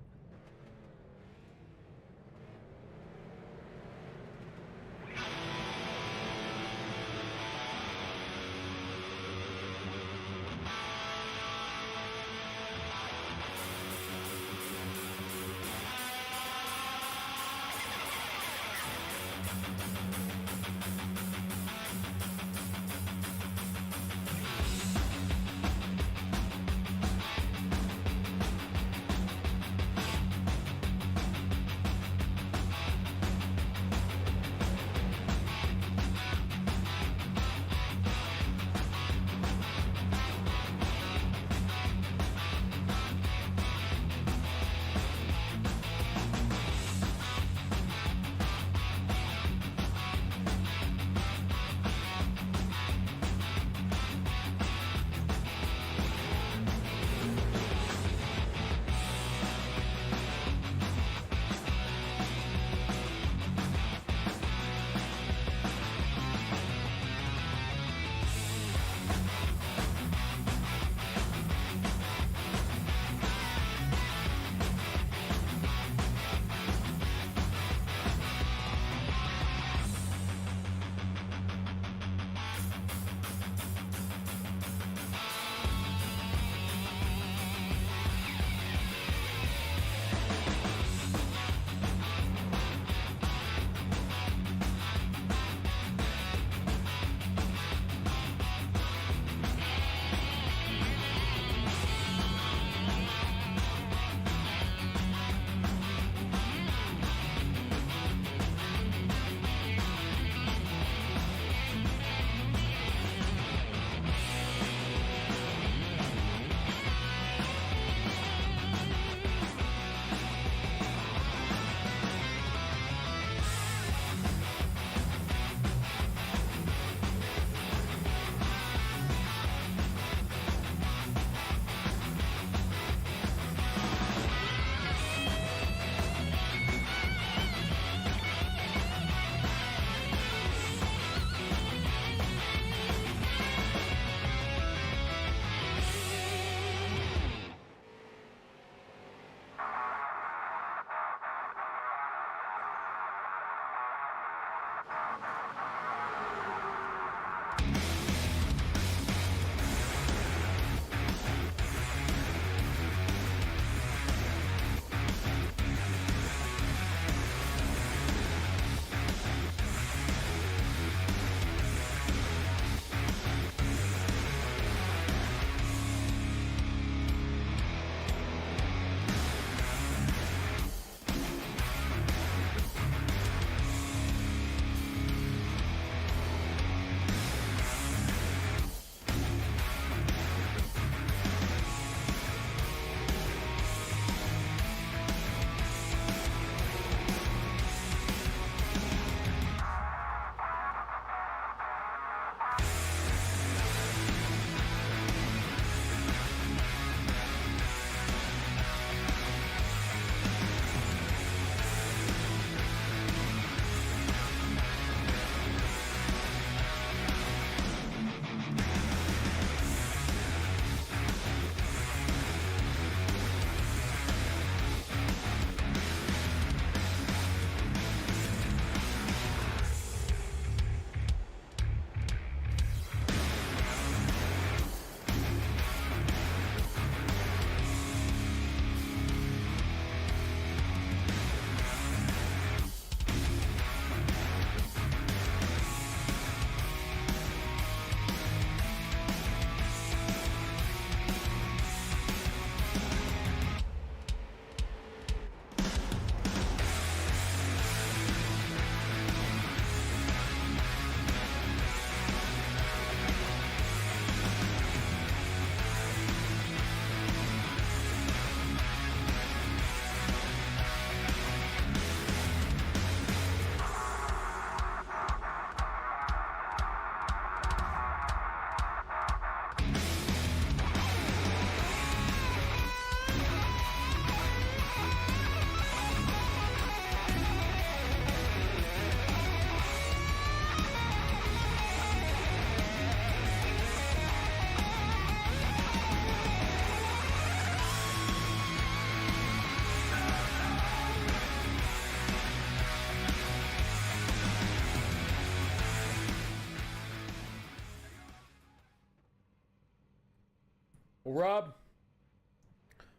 Rob,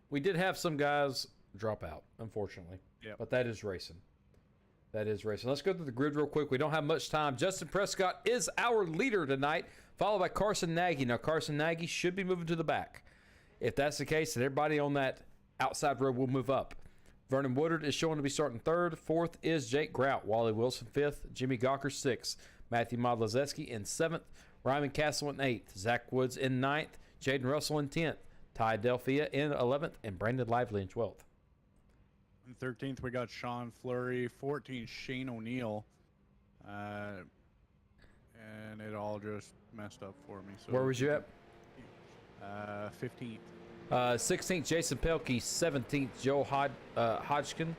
we did have some guys drop out, unfortunately. Yep. But that is racing. That is racing. Let's go through the grid real quick. We don't have much time. Justin Prescott is our leader tonight, followed by Carson Nagy. Now, Carson Nagy should be moving to the back. If that's the case, then everybody on that outside row will move up. Vernon Woodard is showing to be starting third. Fourth is Jake Grout. Wally Wilson fifth. Jimmy Gawker sixth. Matthew Modlazeski in seventh. Ryman Castle in eighth. Zach Woods in ninth. Jaden Russell in 10th. Ty Delphia in 11th. And Brandon Lively in 12th. In 13th, we got Sean Fleury. 14th, Shane O'Neill. And it all just messed up for me. So where was you at? 15th. 16th, Jason Pelkey. 17th, Joe Hodgkin.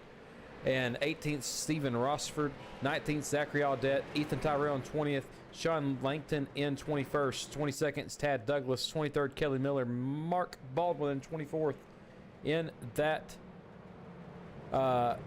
And 18th, Stephen Rossford. 19th, Zachary Audette. Ethan Tyrell in 20th. Sean Langton in 21st. 22nd is Tad Douglas. 23rd, Kelly Miller. Mark Baldwin in 24th. In that, let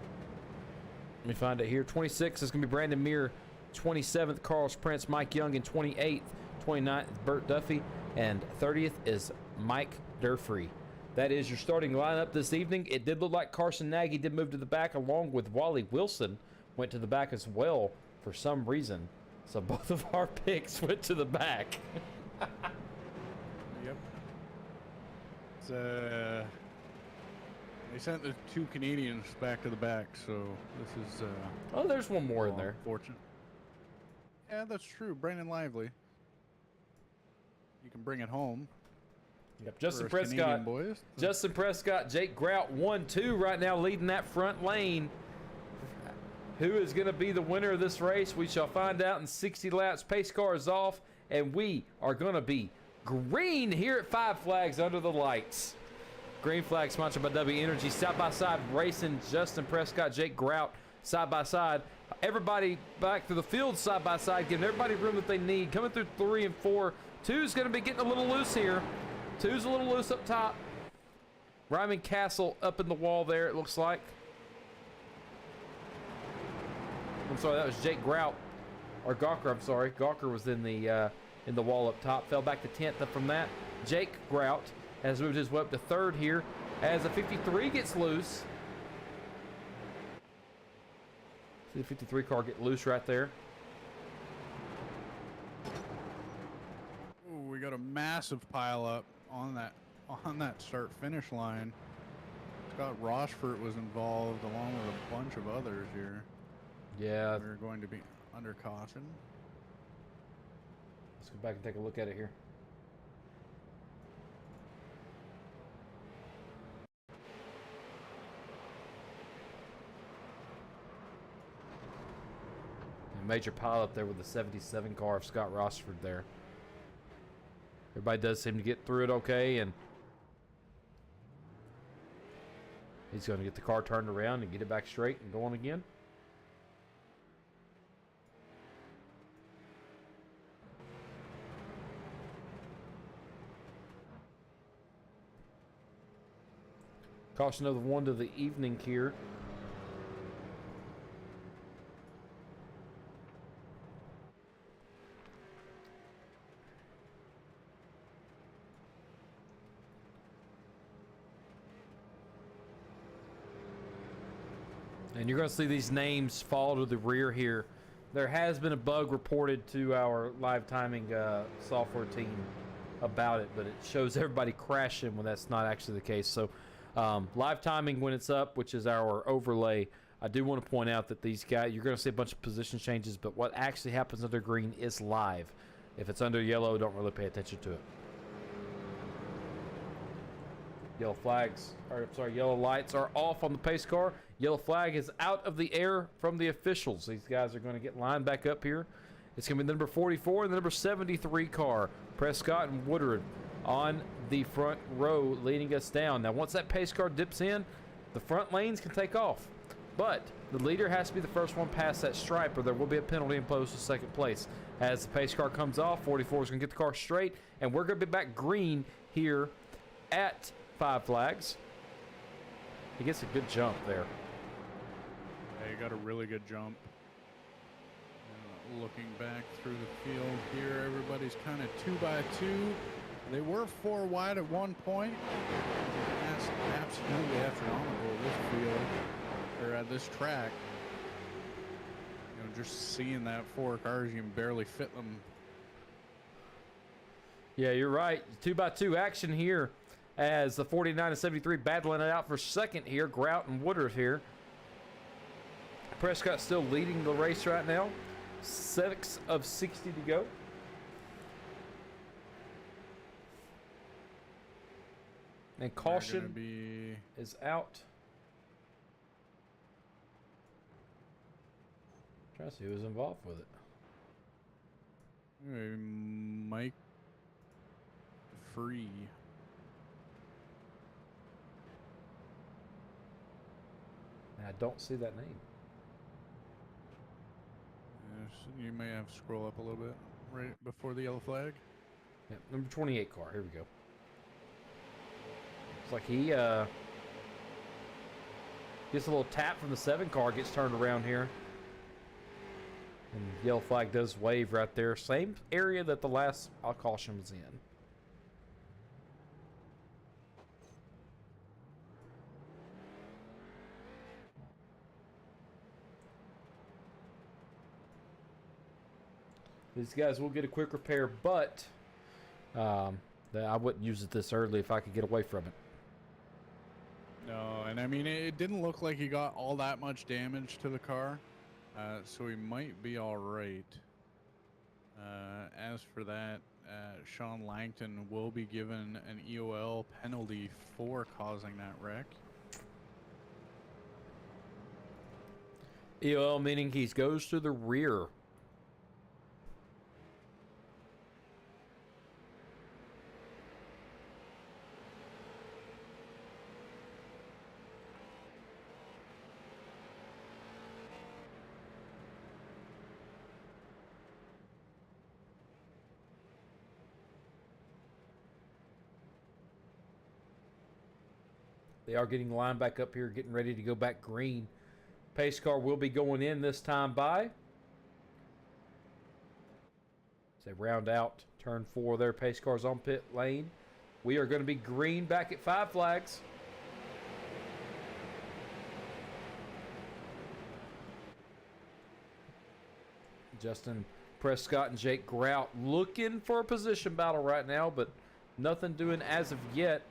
me find it here. 26th is going to be Brandon Meir. 27th, Carl Prince. Mike Young in 28th. 29th, Burt Duffy. And 30th is Mike Durfree. That is your starting lineup this evening. It did look like Carson Nagy did move to the back, along with Wally Wilson went to the back as well for some reason. So both of our picks went to the back. Yep. It's, they sent the two Canadians back to the back, so this is Oh, there's one more in there. Fortunate. Yeah, that's true. Brandon Lively. You can bring it home. Yep. Justin for us Canadian Prescott. boys. Justin Prescott, Jake Grout, 1-2 right now leading that front lane. Who is going to be the winner of this race? We shall find out in 60 laps. Pace car is off, and we are going to be green here at Five Flags under the lights. Green flag sponsored by W Energy. Side-by-side racing. Justin Prescott, Jake Grout, side-by-side. Everybody back to the field side-by-side, giving everybody room that they need. Coming through 3 and 4. 2's going to be getting a little loose here. 2's a little loose up top. Ryman Castle up in the wall there, it looks like. I'm sorry, that was Jake Grout. Or Gawker, I'm sorry. Gawker was in the wall up top. Fell back to 10th up from that. Jake Grout has moved his way up to 3rd here as the 53 gets loose. See the 53 car get loose right there. Ooh, we got a massive pile up on that start finish line. Scott Rochford was involved along with a bunch of others here. Yeah. We're going to be under caution. Let's go back and take a look at it here. A major pile up there with the 77 car of Scott Rossford there. Everybody does seem to get through it okay, and he's going to get the car turned around and get it back straight and going again. Caution of the one to the evening here. And you're going to see these names fall to the rear here. There has been a bug reported to our live timing software team about it, but it shows everybody crashing when that's not actually the case. So live timing when it's up, which is our overlay, I do want to point out that these guys, you're going to see a bunch of position changes, but what actually happens under green is live. If it's under yellow, don't really pay attention to it. Yellow flags, or I'm sorry, yellow lights are off on the pace car. Yellow flag is out of the air from the officials. These guys are going to get lined back up here. It's going to be the number 44 and the number 73 car. Prescott and Woodard on the front row leading us down. Now, once that pace car dips in, the front lanes can take off. But the leader has to be the first one past that stripe, or there will be a penalty imposed to second place. As the pace car comes off, 44 is going to get the car straight, and we're going to be back green here at Five Flags. He gets a good jump there. Yeah, he got a really good jump. Looking back through the field here, everybody's kind of 2 by 2. They were 4 wide at one point. That's absolutely astronomical. This field, or at this track, you know, just seeing that 4 cars, you can barely fit them. Yeah, you're right. 2x2 action here as the 49 and 73 battling it out for second here. Grout and Woodard here. Prescott still leading the race right now. 6 of 60 to go. And caution is out. Trying to see who's involved with it. Mike Free. And I don't see that name. Yes, you may have to scroll up a little bit right before the yellow flag. Yeah, number 28 car. Here we go. It's like he gets a little tap from the 7 car, gets turned around here. And yellow flag does wave right there. Same area that the last caution was in. These guys will get a quick repair, but I wouldn't use it this early if I could get away from it. No, and I mean, it didn't look like he got all that much damage to the car, so he might be all right. As for that, Sean Langton will be given an EOL penalty for causing that wreck. EOL meaning he goes to the rear. They are getting lined back up here, getting ready to go back green. Pace car will be going in this time by. As they round out turn 4 there, pace cars on pit lane. We are going to be green back at 5 flags. Justin Prescott and Jake Grout looking for a position battle right now, but nothing doing as of yet.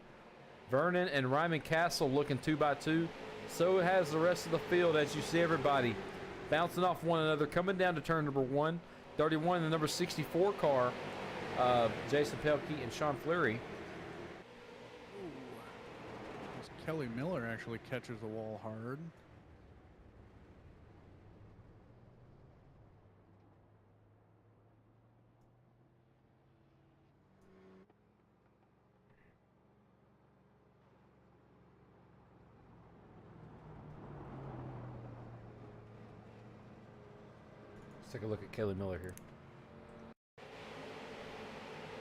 Vernon and Ryman Castle looking 2x2. So has the rest of the field, as you see everybody bouncing off one another, coming down to turn number 1. 31, the number 64 car, Jason Pelkey and Sean Fleury. Ooh. Kelly Miller actually catches the wall hard. Let's take a look at Kelly Miller here.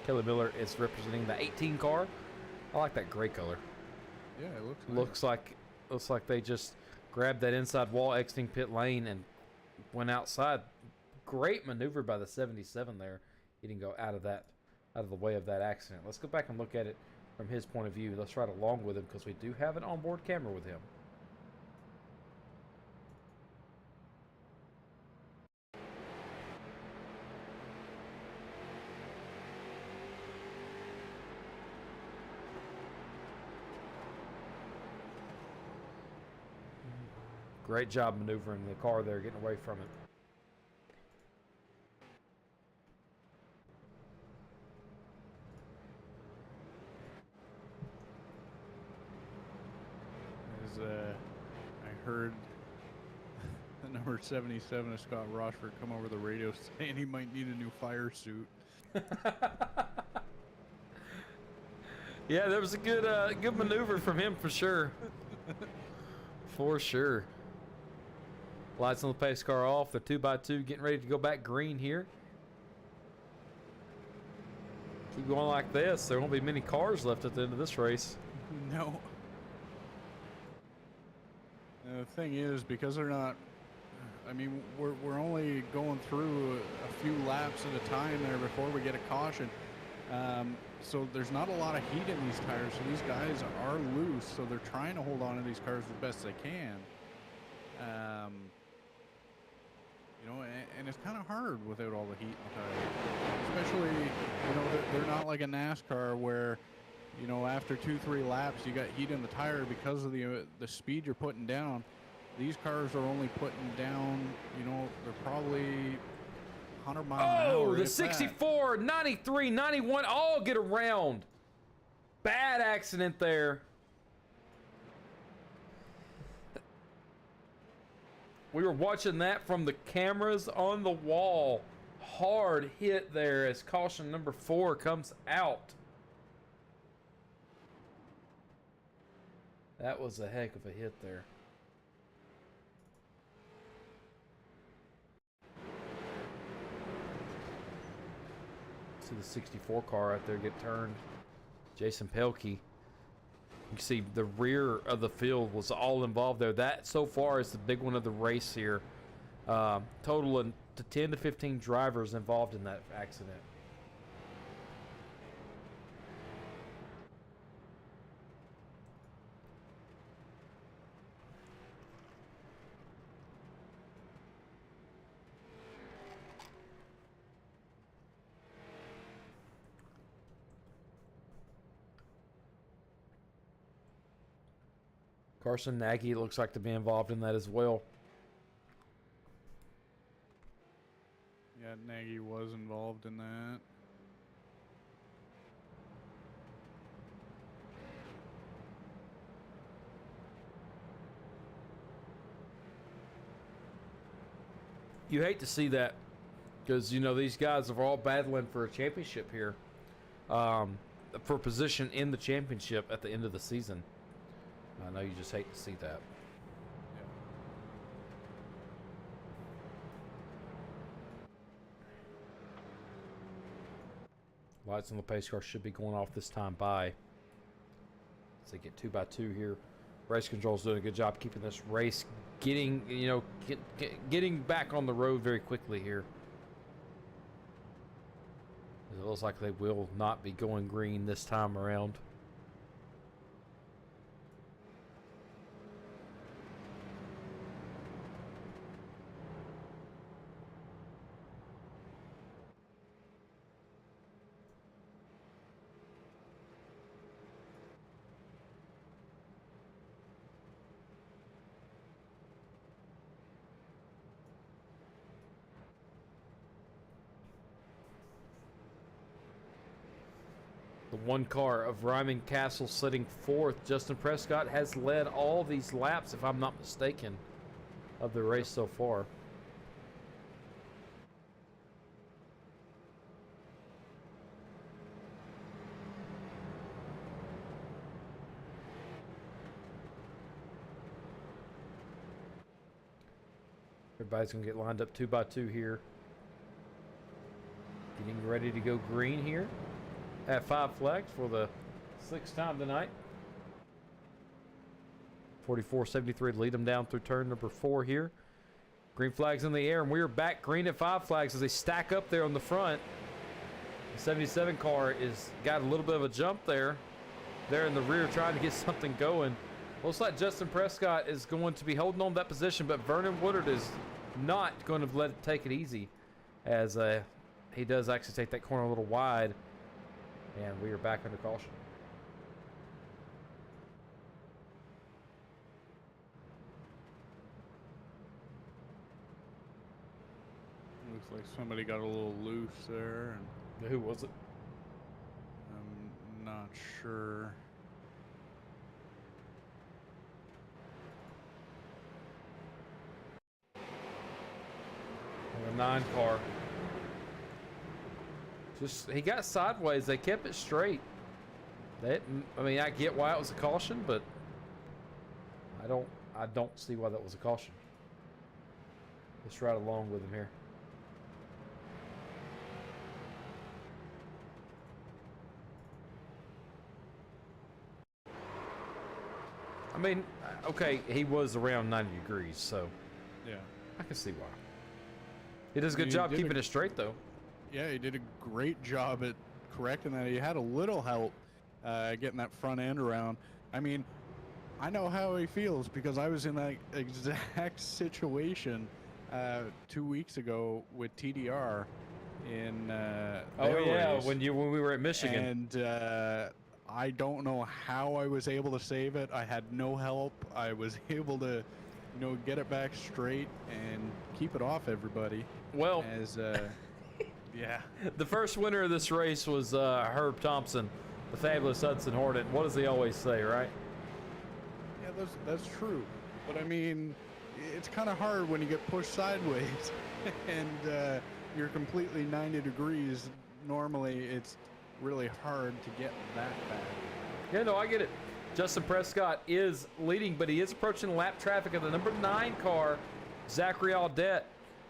Kelly Miller is representing the 18 car. I like that gray color. Yeah, it looks nice. Looks like they just grabbed that inside wall exiting pit lane and went outside. Great maneuver by the 77 there. He didn't go out of the way of that accident. Let's go back and look at it from his point of view. Let's ride along with him because we do have an onboard camera with him. Great job maneuvering the car there, getting away from it. As I heard the number 77 of Scott Rochford come over the radio saying he might need a new fire suit. Yeah, that was a good maneuver from him for sure. For sure. Lights on the pace car off. The 2x2 getting ready to go back green here. Keep going like this. There won't be many cars left at the end of this race. No. The thing is, because they're not, I mean, we're only going through a few laps at a time there before we get a caution. So there's not a lot of heat in these tires, so these guys are loose, so they're trying to hold on to these cars the best they can. You know, and it's kind of hard without all the heat in the tire. Especially, you know, they're not like a NASCAR where, you know, after 2-3 laps you got heat in the tire because of the speed you're putting down. These cars are only putting down, you know, they're probably 100 miles an hour. Oh, the 64, 93, 91 all get around. Bad accident there. We were watching that from the cameras on the wall. Hard hit there as caution number 4 comes out. That was a heck of a hit there. See the 64 car out there get turned. Jason Pelkey. You can see the rear of the field was all involved there. That so far is the big one of the race here. Totaling to 10 to 15 drivers involved in that accident. Carson Nagy looks like to be involved in that as well. Yeah, Nagy was involved in that. You hate to see that because, you know, these guys are all battling for a championship here, for position in the championship at the end of the season. I know you just hate to see that. Yeah. Lights on the pace car should be going off this time by. As they get 2x2 here. Race control's doing a good job keeping this race getting, you know, getting back on the road very quickly here. It looks like they will not be going green this time around. The one car of Ryman Castle sitting 4th. Justin Prescott has led all these laps, if I'm not mistaken, of the race so far. Everybody's going to get lined up 2x2 here. Getting ready to go green here. At 5 flags for the 6th time tonight. 44.73 lead them down through turn number 4 here. Green flags in the air, and we are back green at 5 flags as they stack up there on the front. The 77 car is got a little bit of a jump there. They're in the rear trying to get something going. Looks like Justin Prescott is going to be holding on to that position, but Vernon Woodard is not going to let it take it easy as he does actually take that corner a little wide. And we are back under caution. Looks like somebody got a little loose there. And who was it? I'm not sure. The 9 car. Just, he got sideways. They kept it straight. I mean, I get why it was a caution, but I don't see why that was a caution. Let's ride along with him here. I mean, okay, he was around 90 degrees, so yeah, I can see why. He does a good job keeping it straight, though. Yeah, he did a great job at correct in that he had a little help getting that front end around. I mean, I know how he feels because I was in that exact situation 2 weeks ago with TDR in race. when we were at Michigan. And I don't know how I was able to save it. I had no help. I was able to, get it back straight and keep it off everybody. Well, as yeah. The first winner of this race was Herb Thompson, the fabulous Hudson Hornet. What does he always say, right? Yeah, that's true. But I mean, it's kind of hard when you get pushed sideways and you're completely 90 degrees. Normally, it's really hard to get that back. Yeah, no, I get it. Justin Prescott is leading, but he is approaching lap traffic of the number 9 car, Zachary Audette.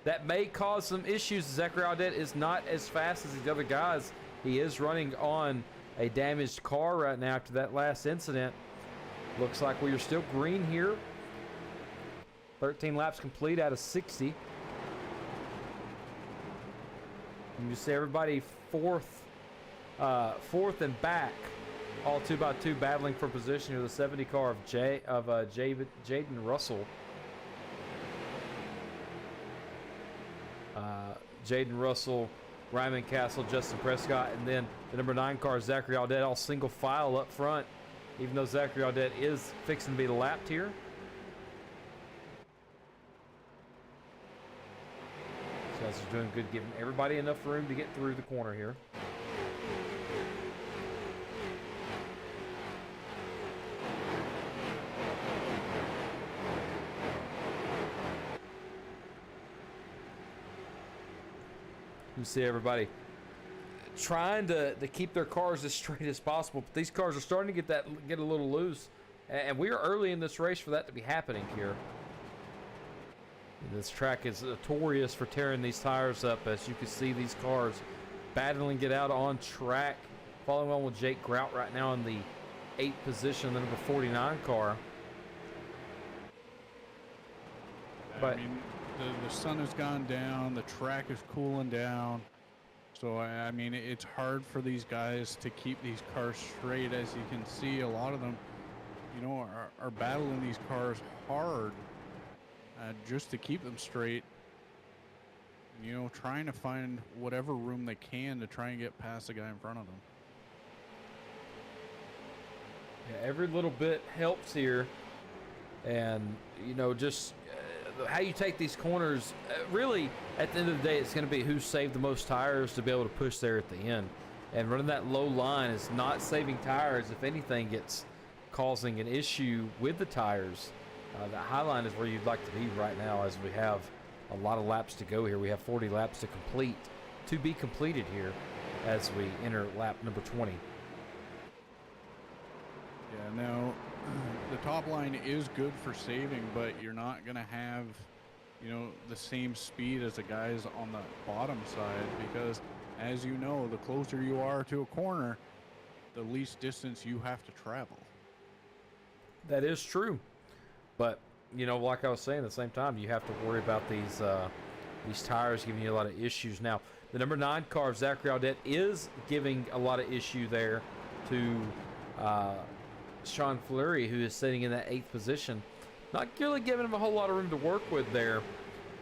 That may cause some issues. Zachary Audette is not as fast as the other guys. He is running on a damaged car right now after that last incident. Looks like we are still green here. 13 laps complete out of 60. And you see everybody fourth and back, all 2x2 battling for position here. The 70 car of Jaden Russell. Jaden Russell, Ryman Castle, Justin Prescott, and then the number 9 car, Zachary Audette, all single file up front, even though Zachary Audette is fixing to be lapped here. These guys are doing good, giving everybody enough room to get through the corner here. You see everybody trying to keep their cars as straight as possible, but these cars are starting to get a little loose, and we are early in this race for that to be happening here. This track is notorious for tearing these tires up, as you can see these cars battling get out on track. Following on with Jake Grout right now in the 8th position, the number 49 car. But I mean, the sun has gone down, the track is cooling down, so I mean it's hard for these guys to keep these cars straight. As you can see, a lot of them are battling these cars hard just to keep them straight, trying to find whatever room they can to try and get past the guy in front of them. Yeah, every little bit helps here, and just how you take these corners, really at the end of the day it's going to be who saved the most tires to be able to push there at the end, and running that low line is not saving tires. If anything, it's causing an issue with the tires. The high line is where you'd like to be right now, as we have a lot of laps to go here. We have 40 laps to be completed here as we enter lap number 20. Yeah, now the top line is good for saving, but you're not going to have, the same speed as the guys on the bottom side, because as you know, the closer you are to a corner, the least distance you have to travel. That is true. But, like I was saying, at the same time, you have to worry about these tires giving you a lot of issues. Now, the number 9 car of Zachary Audette is giving a lot of issue there to Sean Fleury, who is sitting in that 8th position. Not really giving him a whole lot of room to work with there,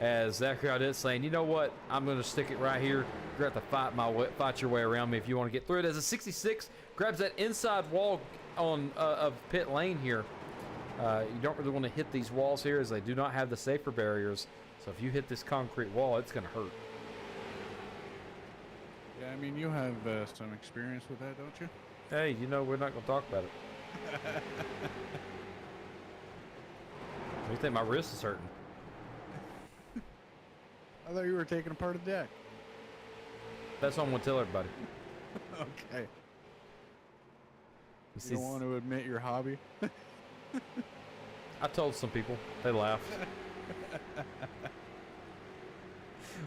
as Zachary Audette saying, you know what, I'm going to stick it right here. You're going to have to fight your way around me if you want to get through it. As a 66 grabs that inside wall of pit lane here. You don't really want to hit these walls here, as they do not have the safer barriers. So if you hit this concrete wall, it's going to hurt. Yeah, I mean, you have some experience with that, don't you? Hey, we're not going to talk about it. What do you think? My wrist is hurting. I thought you were taking apart a deck. That's what I'm going to tell everybody. Okay. You don't want to admit your hobby? I told some people. They laughed.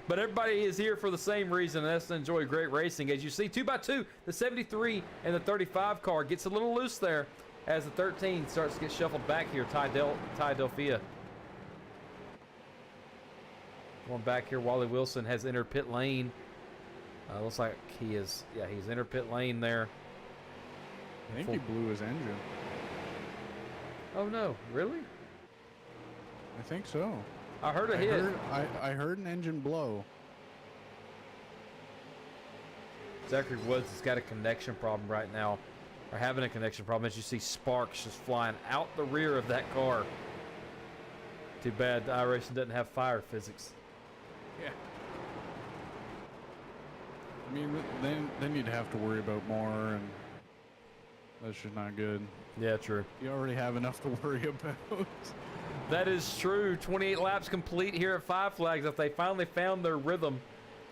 But everybody is here for the same reason, and that's to enjoy great racing. As you see, 2x2, the 73 and the 35 car gets a little loose there as the 13 starts to get shuffled back here. Ty Delphia. Going back here, Wally Wilson has entered pit lane. Looks like he is, yeah, he's inner pit lane there. I think he blew his engine. Oh no, really? I think so. I heard a hit. I heard an engine blow. Zachary Woods has got a connection problem right now, or having a connection problem, as you see sparks just flying out the rear of that car. Too bad the iRacing doesn't have fire physics. Yeah. I mean, then you'd have to worry about more, and that's just not good. Yeah, true. You already have enough to worry about. That is true. 28 laps complete here at Five Flags. If they finally found their rhythm,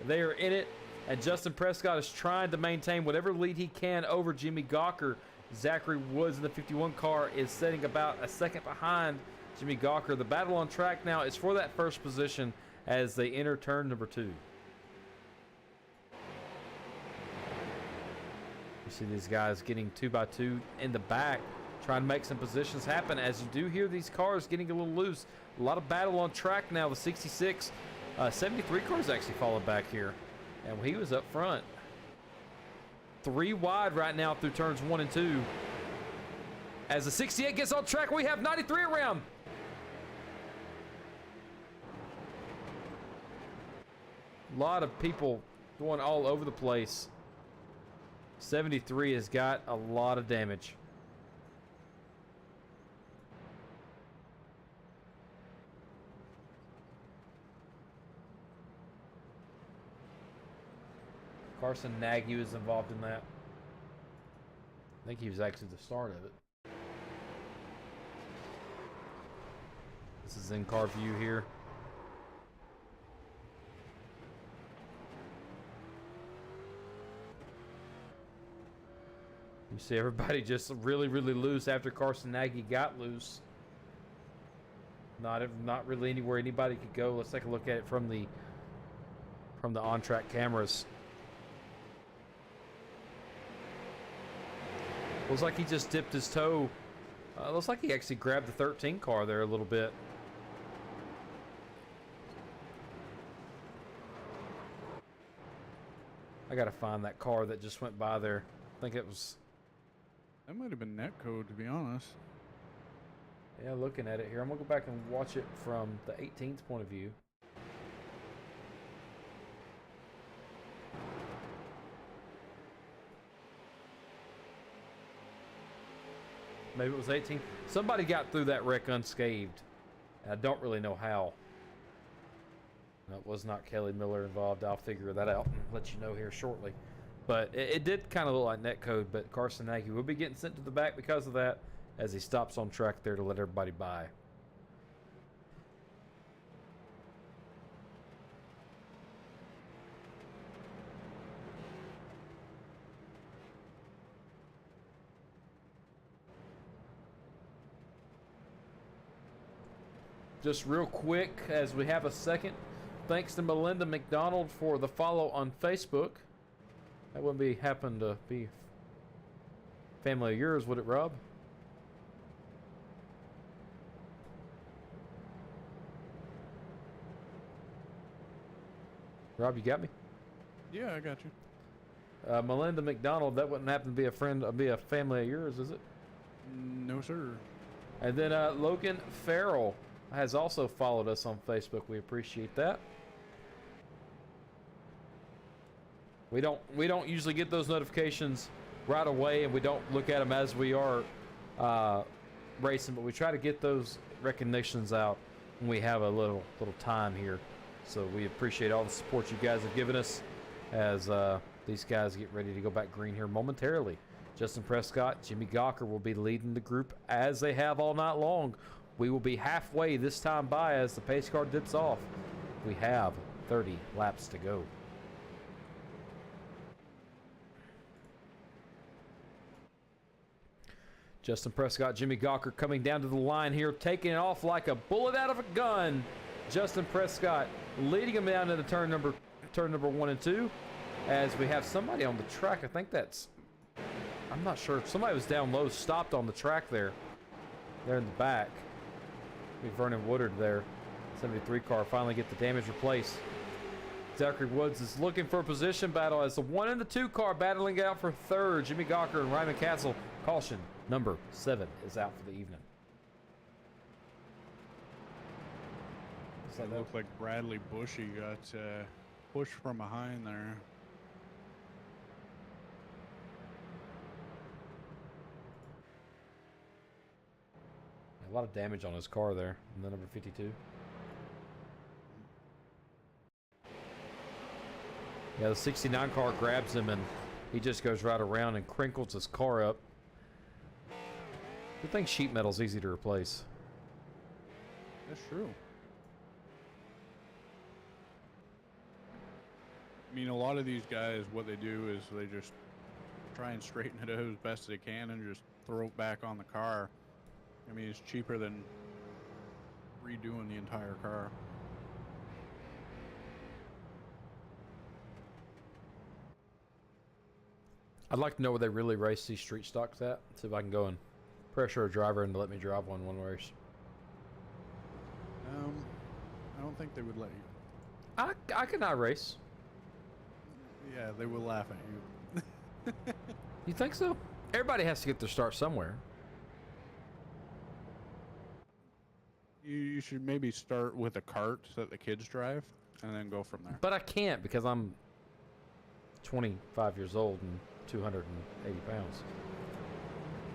they are in it. And Justin Prescott is trying to maintain whatever lead he can over Jimmy Gawker. Zachary Woods in the 51 car is sitting about a second behind Jimmy Gawker. The battle on track now is for that first position as they enter turn number 2. You see these guys getting 2 by 2 in the back, trying to make some positions happen. As you do hear these cars getting a little loose. A lot of battle on track now. The 66, 73 cars actually followed back here. And he was up front. 3 wide right now through turns 1 and 2. As the 68 gets on track, we have 93 around. A lot of people going all over the place. 73 has got a lot of damage. Carson Nagy was involved in that. I think he was actually the start of it. This is in-car view here. You see everybody just really, really loose after Carson Nagy got loose. Not really anywhere anybody could go. Let's take a look at it from the on-track cameras. Looks like he just dipped his toe. Looks like he actually grabbed the 13 car there a little bit. I gotta find that car that just went by there. I think it was... That might have been netcode, to be honest. Yeah, looking at it here. I'm gonna go back and watch it from the 18th point of view. Maybe it was 18. Somebody got through that wreck unscathed. And I don't really know how. No, it was not Kelly Miller involved. I'll figure that out and let you know here shortly. But it did kind of look like netcode, but Carson Nagy will be getting sent to the back because of that as he stops on track there to let everybody by. Just real quick, as we have a second, thanks to Melinda McDonald for the follow on Facebook. That wouldn't happen to be family of yours, would it, Rob? Rob, you got me? Yeah, I got you. Melinda McDonald, that wouldn't happen to be a family of yours, is it? No, sir. And then Logan Farrell has also followed us on Facebook. We appreciate that. We don't usually get those notifications right away, and we don't look at them as we are racing, but we try to get those recognitions out when we have a little time here. So we appreciate all the support you guys have given us as these guys get ready to go back green here momentarily. Justin Prescott, Jimmy Gawker will be leading the group as they have all night long. We will be halfway this time by as the pace car dips off. We have 30 laps to go. Justin Prescott, Jimmy Gawker coming down to the line here, taking it off like a bullet out of a gun. Justin Prescott leading him down into turn number 1 and 2 as we have somebody on the track. I think that's, I'm not sure. Somebody was down low, stopped on the track there in the back. Vernon Woodard there. 73 car finally get the damage replaced. Zachary Woods is looking for a position battle as the 1 and the 2 car battling out for third. Jimmy Gawker and Ryman Castle. Caution number 7 is out for the evening. It looked like Bradley Bushy got pushed from behind there. A lot of damage on his car there, in the number 52. Yeah, the 69 car grabs him and he just goes right around and crinkles his car up. Good thing sheet metal's easy to replace. That's true. I mean, a lot of these guys, what they do is they just try and straighten it out as best as they can and just throw it back on the car. I mean, it's cheaper than redoing the entire car. I'd like to know where they really race these street stocks at. See if I can go and pressure a driver into let me drive one race. I don't think they would let you. I can iRace. Yeah, they will laugh at you. You think so? Everybody has to get their start somewhere. You should maybe start with a cart that the kids drive and then go from there. But I can't because I'm 25 years old and 280 pounds.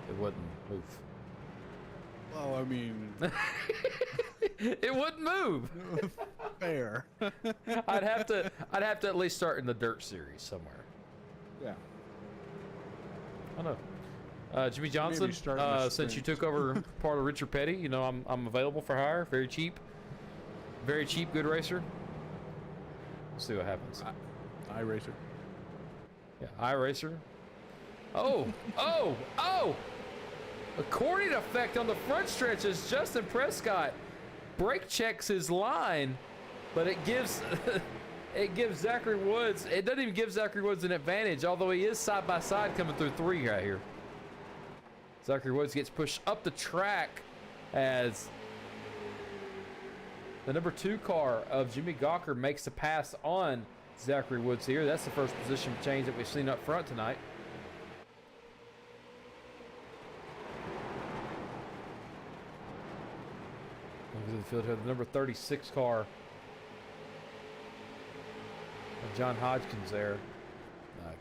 It wouldn't move. Well, I mean... It wouldn't move. Fair. I'd have to at least start in the dirt series somewhere. Yeah. I know. Jimmy Johnson, since you took over part of Richard Petty, you know I'm available for hire. Very cheap, good racer. We'll see what happens. iRacer. Yeah, iRacer. Oh! Accordion effect on the front stretch as Justin Prescott brake checks his line, but it gives Zachary Woods. It doesn't even give Zachary Woods an advantage, although he is side by side coming through 3 right here. Zachary Woods gets pushed up the track as the number 2 car of Jimmy Gawker makes the pass on Zachary Woods here. That's the first position change that we've seen up front tonight. Into the field here, the number 36 car of John Hodgkins there.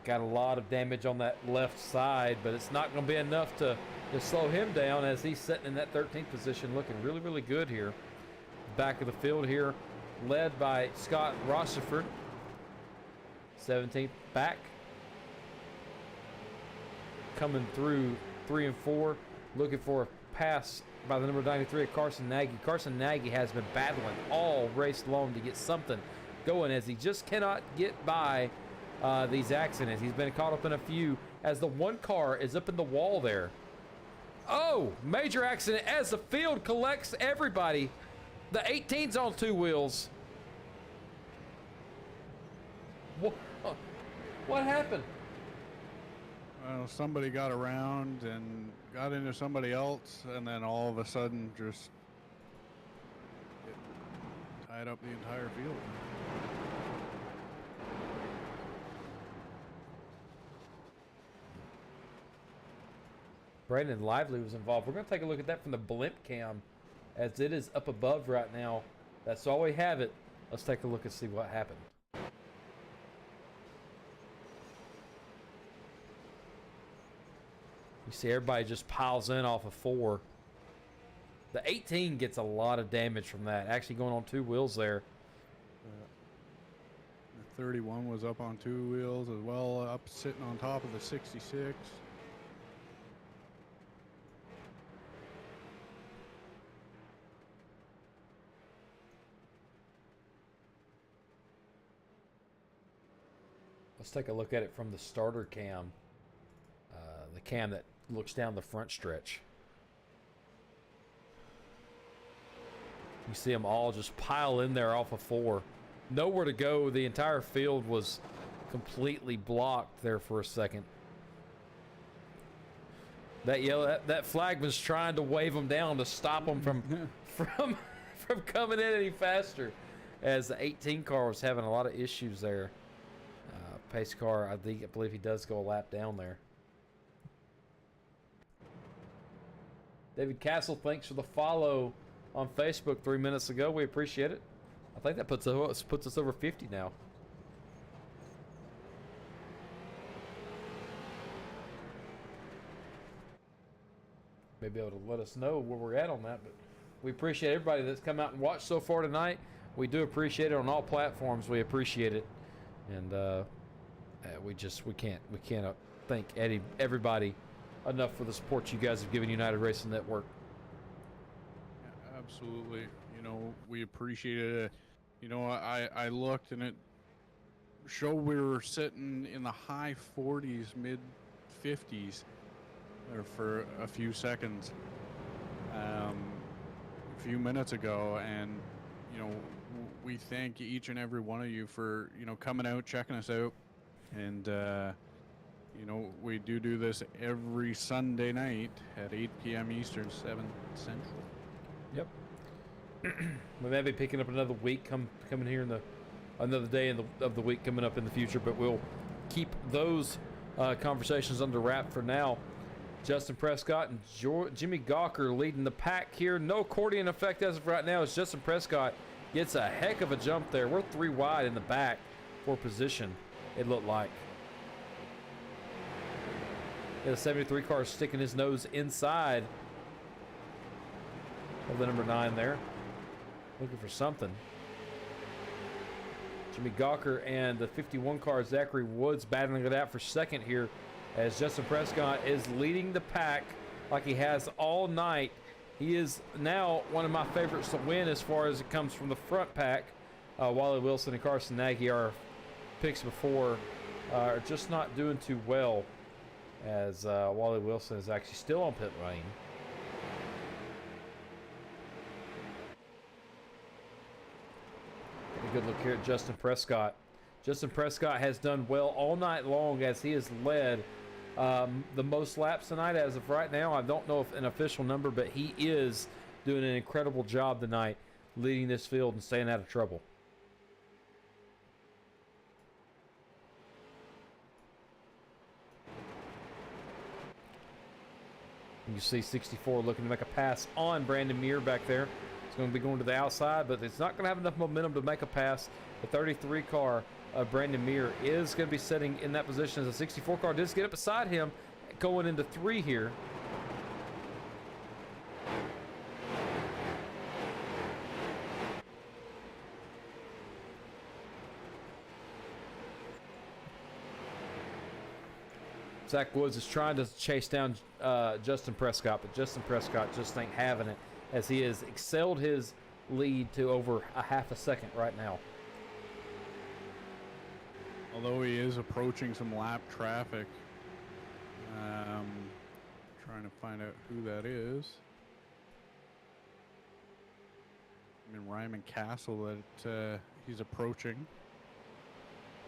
Got a lot of damage on that left side, but it's not going to be enough to slow him down as he's sitting in that 13th position looking really, really good here. Back of the field here, led by Scott Rossiford. 17th back. Coming through 3 and 4, looking for a pass by the number 93 of Carson Nagy. Carson Nagy has been battling all race long to get something going as he just cannot get by these accidents. He's been caught up in a few as the 1 car is up in the wall there. Oh, major accident as the field collects everybody. The 18's on 2 wheels. What happened? Well, somebody got around and got into somebody else, and then all of a sudden just tied up the entire field. Brandon Lively was involved. We're going to take a look at that from the blimp cam as it is up above right now. That's all we have it. Let's take a look and see what happened. You see everybody just piles in off of 4. The 18 gets a lot of damage from that. Actually going on 2 wheels there. The 31 was up on 2 wheels as well, up sitting on top of the 66. Let's take a look at it from the starter cam. The cam that looks down the front stretch. You see them all just pile in there off of 4. Nowhere to go. The entire field was completely blocked there for a second. That flag was trying to wave them down to stop them from coming in any faster. as the 18 car was having a lot of issues there. Pace car, I believe he does go a lap down there. David Castle, thanks for the follow on Facebook 3 minutes ago. We appreciate it. I think that puts us over 50 now. Maybe able to let us know where we're at on that, but we appreciate everybody that's come out and watched so far tonight. We do appreciate it on all platforms. We appreciate it, and we can't thank everybody enough for the support you guys have given United Racing Network. Yeah, absolutely. You know, we appreciate it. You know, I looked and it showed we were sitting in the high 40s, mid 50s there for a few seconds a few minutes ago, and you know, we thank each and every one of you for, you know, coming out, checking us out, and you know, we do this every Sunday night at 8 p.m. Eastern, 7 Central. Yep. We may be picking up another week coming here in another day of the week coming up in the future, but we'll keep those conversations under wrap for now. Justin Prescott and Jimmy Gawker leading the pack here. No accordion effect as of right now as Justin Prescott gets a heck of a jump there. We're 3 wide in the back for position, it looked like. Yeah, the 73 car is sticking his nose inside of the number 9 there, looking for something. Jimmy Gawker and the 51 car, Zachary Woods, battling it out for second here as Justin Prescott is leading the pack like he has all night. He is now one of my favorites to win as far as it comes from the front pack. Wally Wilson and Carson Nagy, our picks before, are just not doing too well, as Wally Wilson is actually still on pit lane. A good look here at Justin Prescott. Justin Prescott has done well all night long as he has led the most laps tonight as of right now. I don't know if an official number, but he is doing an incredible job tonight leading this field and staying out of trouble. You see 64 looking to make a pass on Brandon Muir back there. It's going to be going to the outside, but it's not going to have enough momentum to make a pass. The 33 car of Brandon Muir is going to be sitting in that position as the 64 car does get up beside him going into 3 here. Zach Woods is trying to chase down Justin Prescott, but Justin Prescott just ain't having it as he has excelled his lead to over a half a second right now. Although he is approaching some lap traffic. Trying to find out who that is. I mean, Ryman Castle that he's approaching.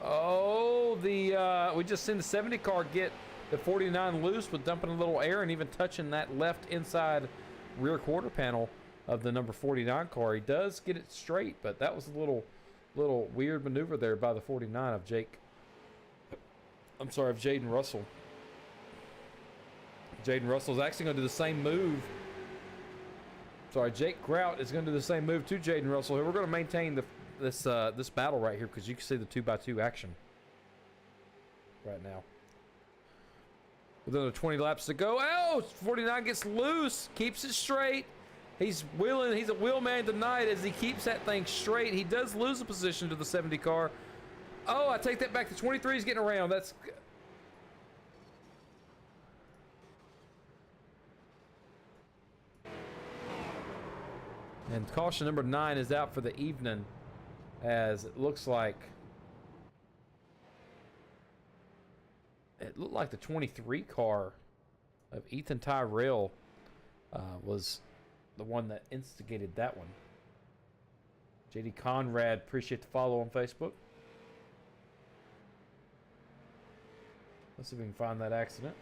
Oh, we just seen the 70 car get the 49 loose with dumping a little air and even touching that left inside rear quarter panel of the number 49 car. He does get it straight, but that was a little weird maneuver there by the 49 of Jaden Russell. Jaden Russell is actually going to do the same move. Sorry, Jake Grout is going to do the same move to Jaden Russell here. We're going to maintain this battle right here because you can see the 2x2 action right now. With another 20 laps to go. Oh, 49 gets loose, keeps it straight. He's wheeling. He's a wheel man tonight as he keeps that thing straight. He does lose a position to the 70 car. Oh, I take that back. The 23 is getting around. That's... And caution number 9 is out for the evening, as it looks like the 23 car of Ethan Tyrell was the one that instigated that one. JD Conrad, appreciate the follow on Facebook. Let's see if we can find that accident.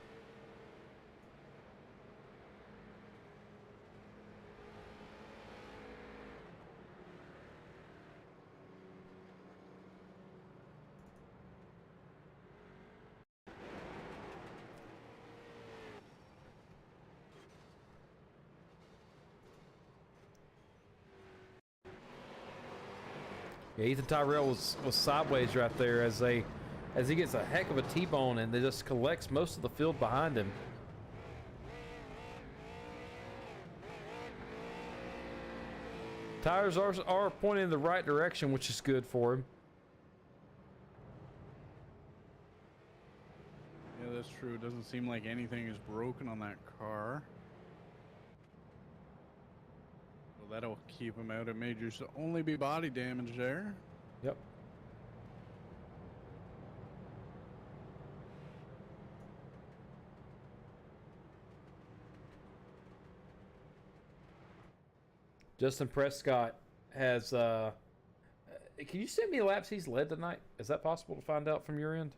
Yeah, Ethan Tyrell was sideways right there as he gets a heck of a T-bone and they just collects most of the field behind him. Tires are pointing in the right direction, which is good for him. Yeah, that's true. It doesn't seem like anything is broken on that car. Well, that'll keep him out. It may just only be body damage there. Yep. Justin Prescott has, can you send me laps he's led tonight? Is that possible to find out from your end?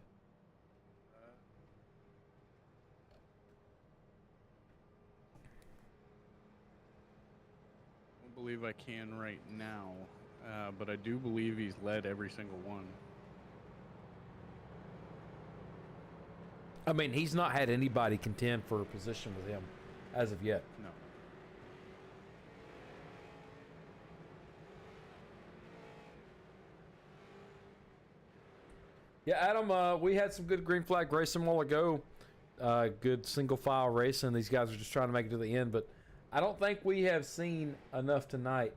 I don't believe I can right now, but I do believe he's led every single one. I mean, he's not had anybody contend for a position with him as of yet. No. Yeah, Adam, we had some good green flag racing a while ago. Good single file racing. These guys are just trying to make it to the end, but I don't think we have seen enough tonight.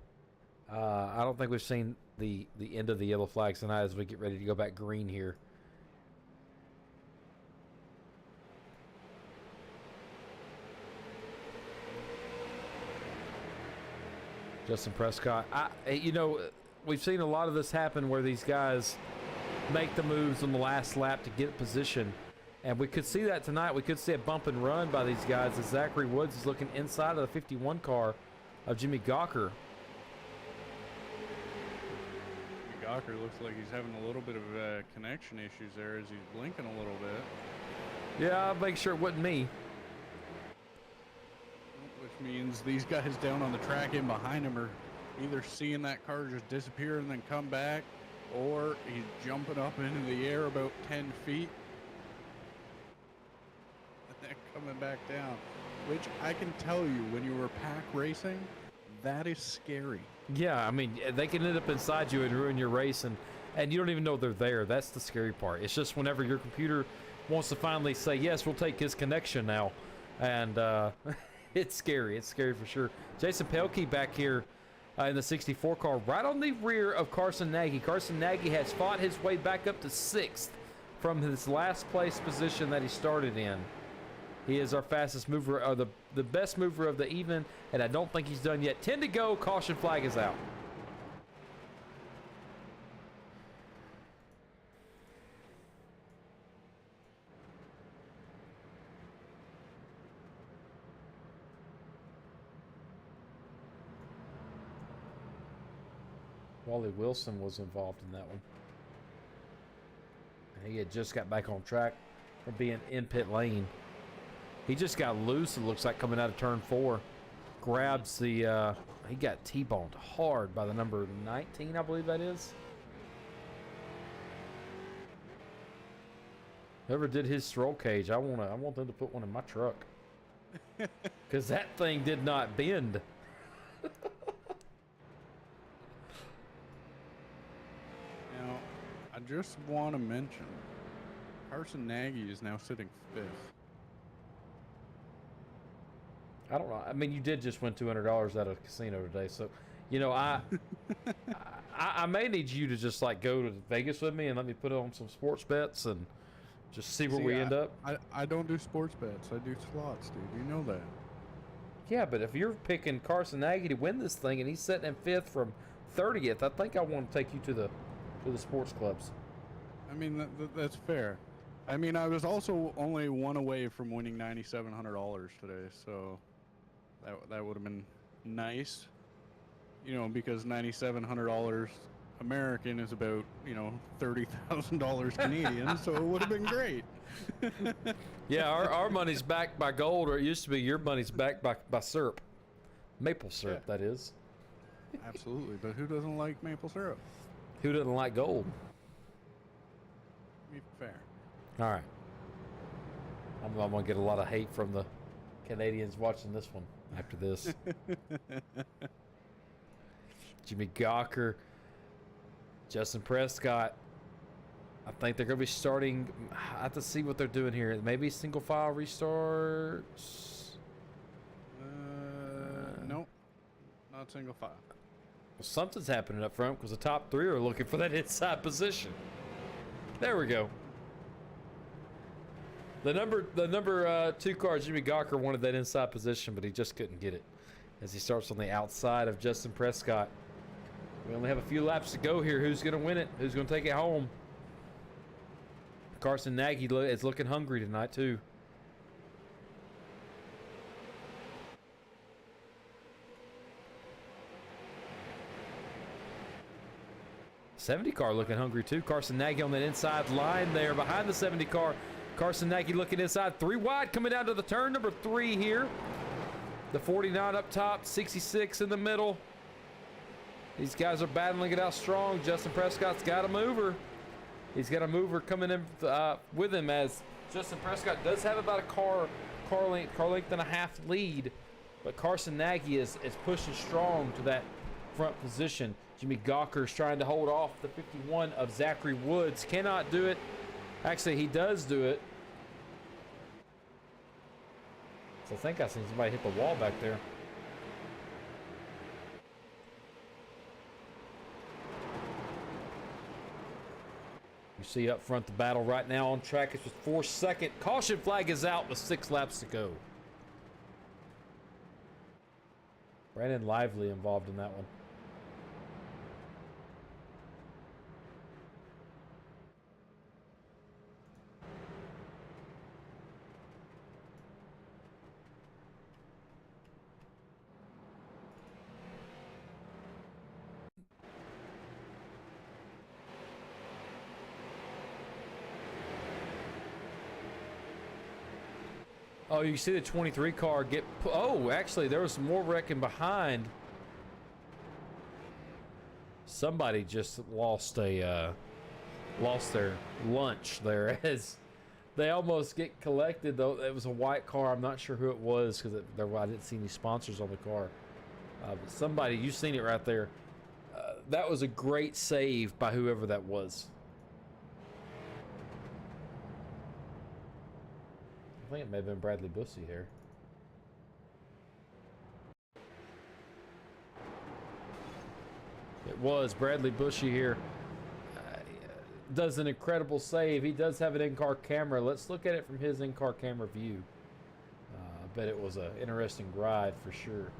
I don't think we've seen the end of the yellow flags tonight as we get ready to go back green here. Justin Prescott. You know, we've seen a lot of this happen where these guys make the moves on the last lap to get position. And we could see that tonight. We could see a bump and run by these guys as Zachary Woods is looking inside of the 51 car of Jimmy Gawker. Jimmy Gawker looks like he's having a little bit of connection issues there as he's blinking a little bit. Yeah, I'll make sure it wasn't me. Which means these guys down on the track in behind him are either seeing that car just disappear and then come back, or he's jumping up into the air about 10 feet and then coming back down, which I can tell you, when you were pack racing, that is scary. Yeah, I mean, they can end up inside you and ruin your race, and you don't even know they're there. That's the scary part. It's just whenever your computer wants to finally say, yes, we'll take his connection now. And it's scary. It's scary for sure. Jason Pelkey back here in the 64 car, right on the rear of Carson Nagy. Carson Nagy has fought his way back up to 6th from his last place position that he started in. He is our fastest mover, or the best mover of the even, and I don't think he's done yet. 10 to go. Caution flag is out. Wally Wilson was involved in that one. And he had just got back on track from being in pit lane. He just got loose, it looks like, coming out of turn 4. Grabs the, he got T-boned hard by the number 19, I believe that is. Whoever did his roll cage, I want them to put one in my truck. Because that thing did not bend. Now, I just want to mention, Carson Nagy is now sitting 5th. I don't know. I mean, you did just win $200 at a casino today, so you know I may need you to just like go to Vegas with me and let me put on some sports bets and just see where we end up. I don't do sports bets. I do slots, dude. You know that. Yeah, but if you're picking Carson Nagy to win this thing and he's sitting in 5th from 30th, I think I want to take you to the sports clubs. I mean, that's fair. I mean, I was also only one away from winning $9,700 today, so that would have been nice, you know, because $9,700 American is about, you know, $30,000 Canadian, so it would have been great. Yeah, our money's backed by gold, or it used to be your money's backed by syrup. Maple syrup, yeah. That is. Absolutely, but who doesn't like maple syrup? Who doesn't like gold? Be fair. All right. I'm going to get a lot of hate from the Canadians watching this one after this. Jimmy Gawker. Justin Prescott. I think they're going to be starting. I have to see what they're doing here. Maybe single file restarts. Nope. Not single file. Well, something's happening up front because the top three are looking for that inside position. There we go. The number 2 car, Jimmy Gawker, wanted that inside position, but he just couldn't get it as he starts on the outside of Justin Prescott. We only have a few laps to go here. Who's going to win it? Who's going to take it home? Carson Nagy is looking hungry tonight, too. '70 car looking hungry, too. Carson Nagy on that inside line there behind the '70 car. Carson Nagy looking inside, 3 wide, coming down to the turn number 3 here. The 49 up top, 66 in the middle. These guys are battling it out strong. Justin Prescott's got a mover. He's got a mover coming in with him, as Justin Prescott does have about a car length and a half lead. But Carson Nagy is pushing strong to that front position. Jimmy Gawker's trying to hold off the 51 of Zachary Woods. Cannot do it. Actually, he does do it. So I think I seen somebody hit the wall back there. You see up front the battle right now on track. It's with 4-second. Caution flag is out with 6 laps to go. Brandon Lively involved in that one. Oh, you see the 23 car get... Oh, actually, there was some more wrecking behind. Somebody just lost their lunch there as they almost get collected, though. It was a white car. I'm not sure who it was because I didn't see any sponsors on the car. But somebody, you've seen it right there. That was a great save by whoever that was. I think it may have been Bradley Bussey here. It was Bradley Bussey here. Does an incredible save. He does have an in-car camera. Let's look at it from his in-car camera view. I bet it was an interesting ride for sure.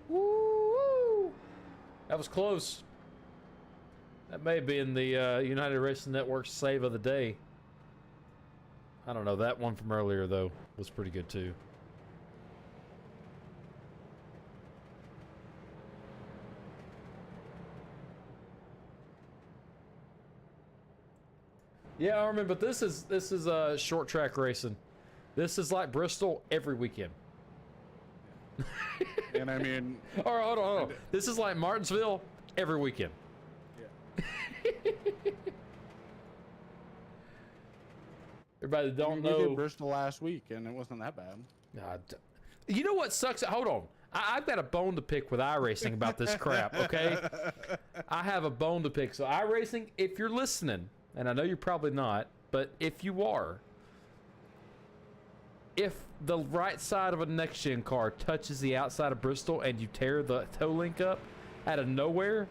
Woo! That was close. That may be in the United Racing Network save of the day. I don't know. That one from earlier, though, was pretty good, too. Yeah, Armin, but this is short track racing. This is like Bristol every weekend. And I mean... All right, hold on. This is like Martinsville every weekend. Yeah. Everybody that don't know... We did Bristol last week, and it wasn't that bad. You know what sucks? Hold on. I've got a bone to pick with iRacing about this crap, okay? I have a bone to pick. So iRacing, if you're listening, and I know you're probably not, but if you are... If the right side of a next-gen car touches the outside of Bristol and you tear the toe link up out of nowhere,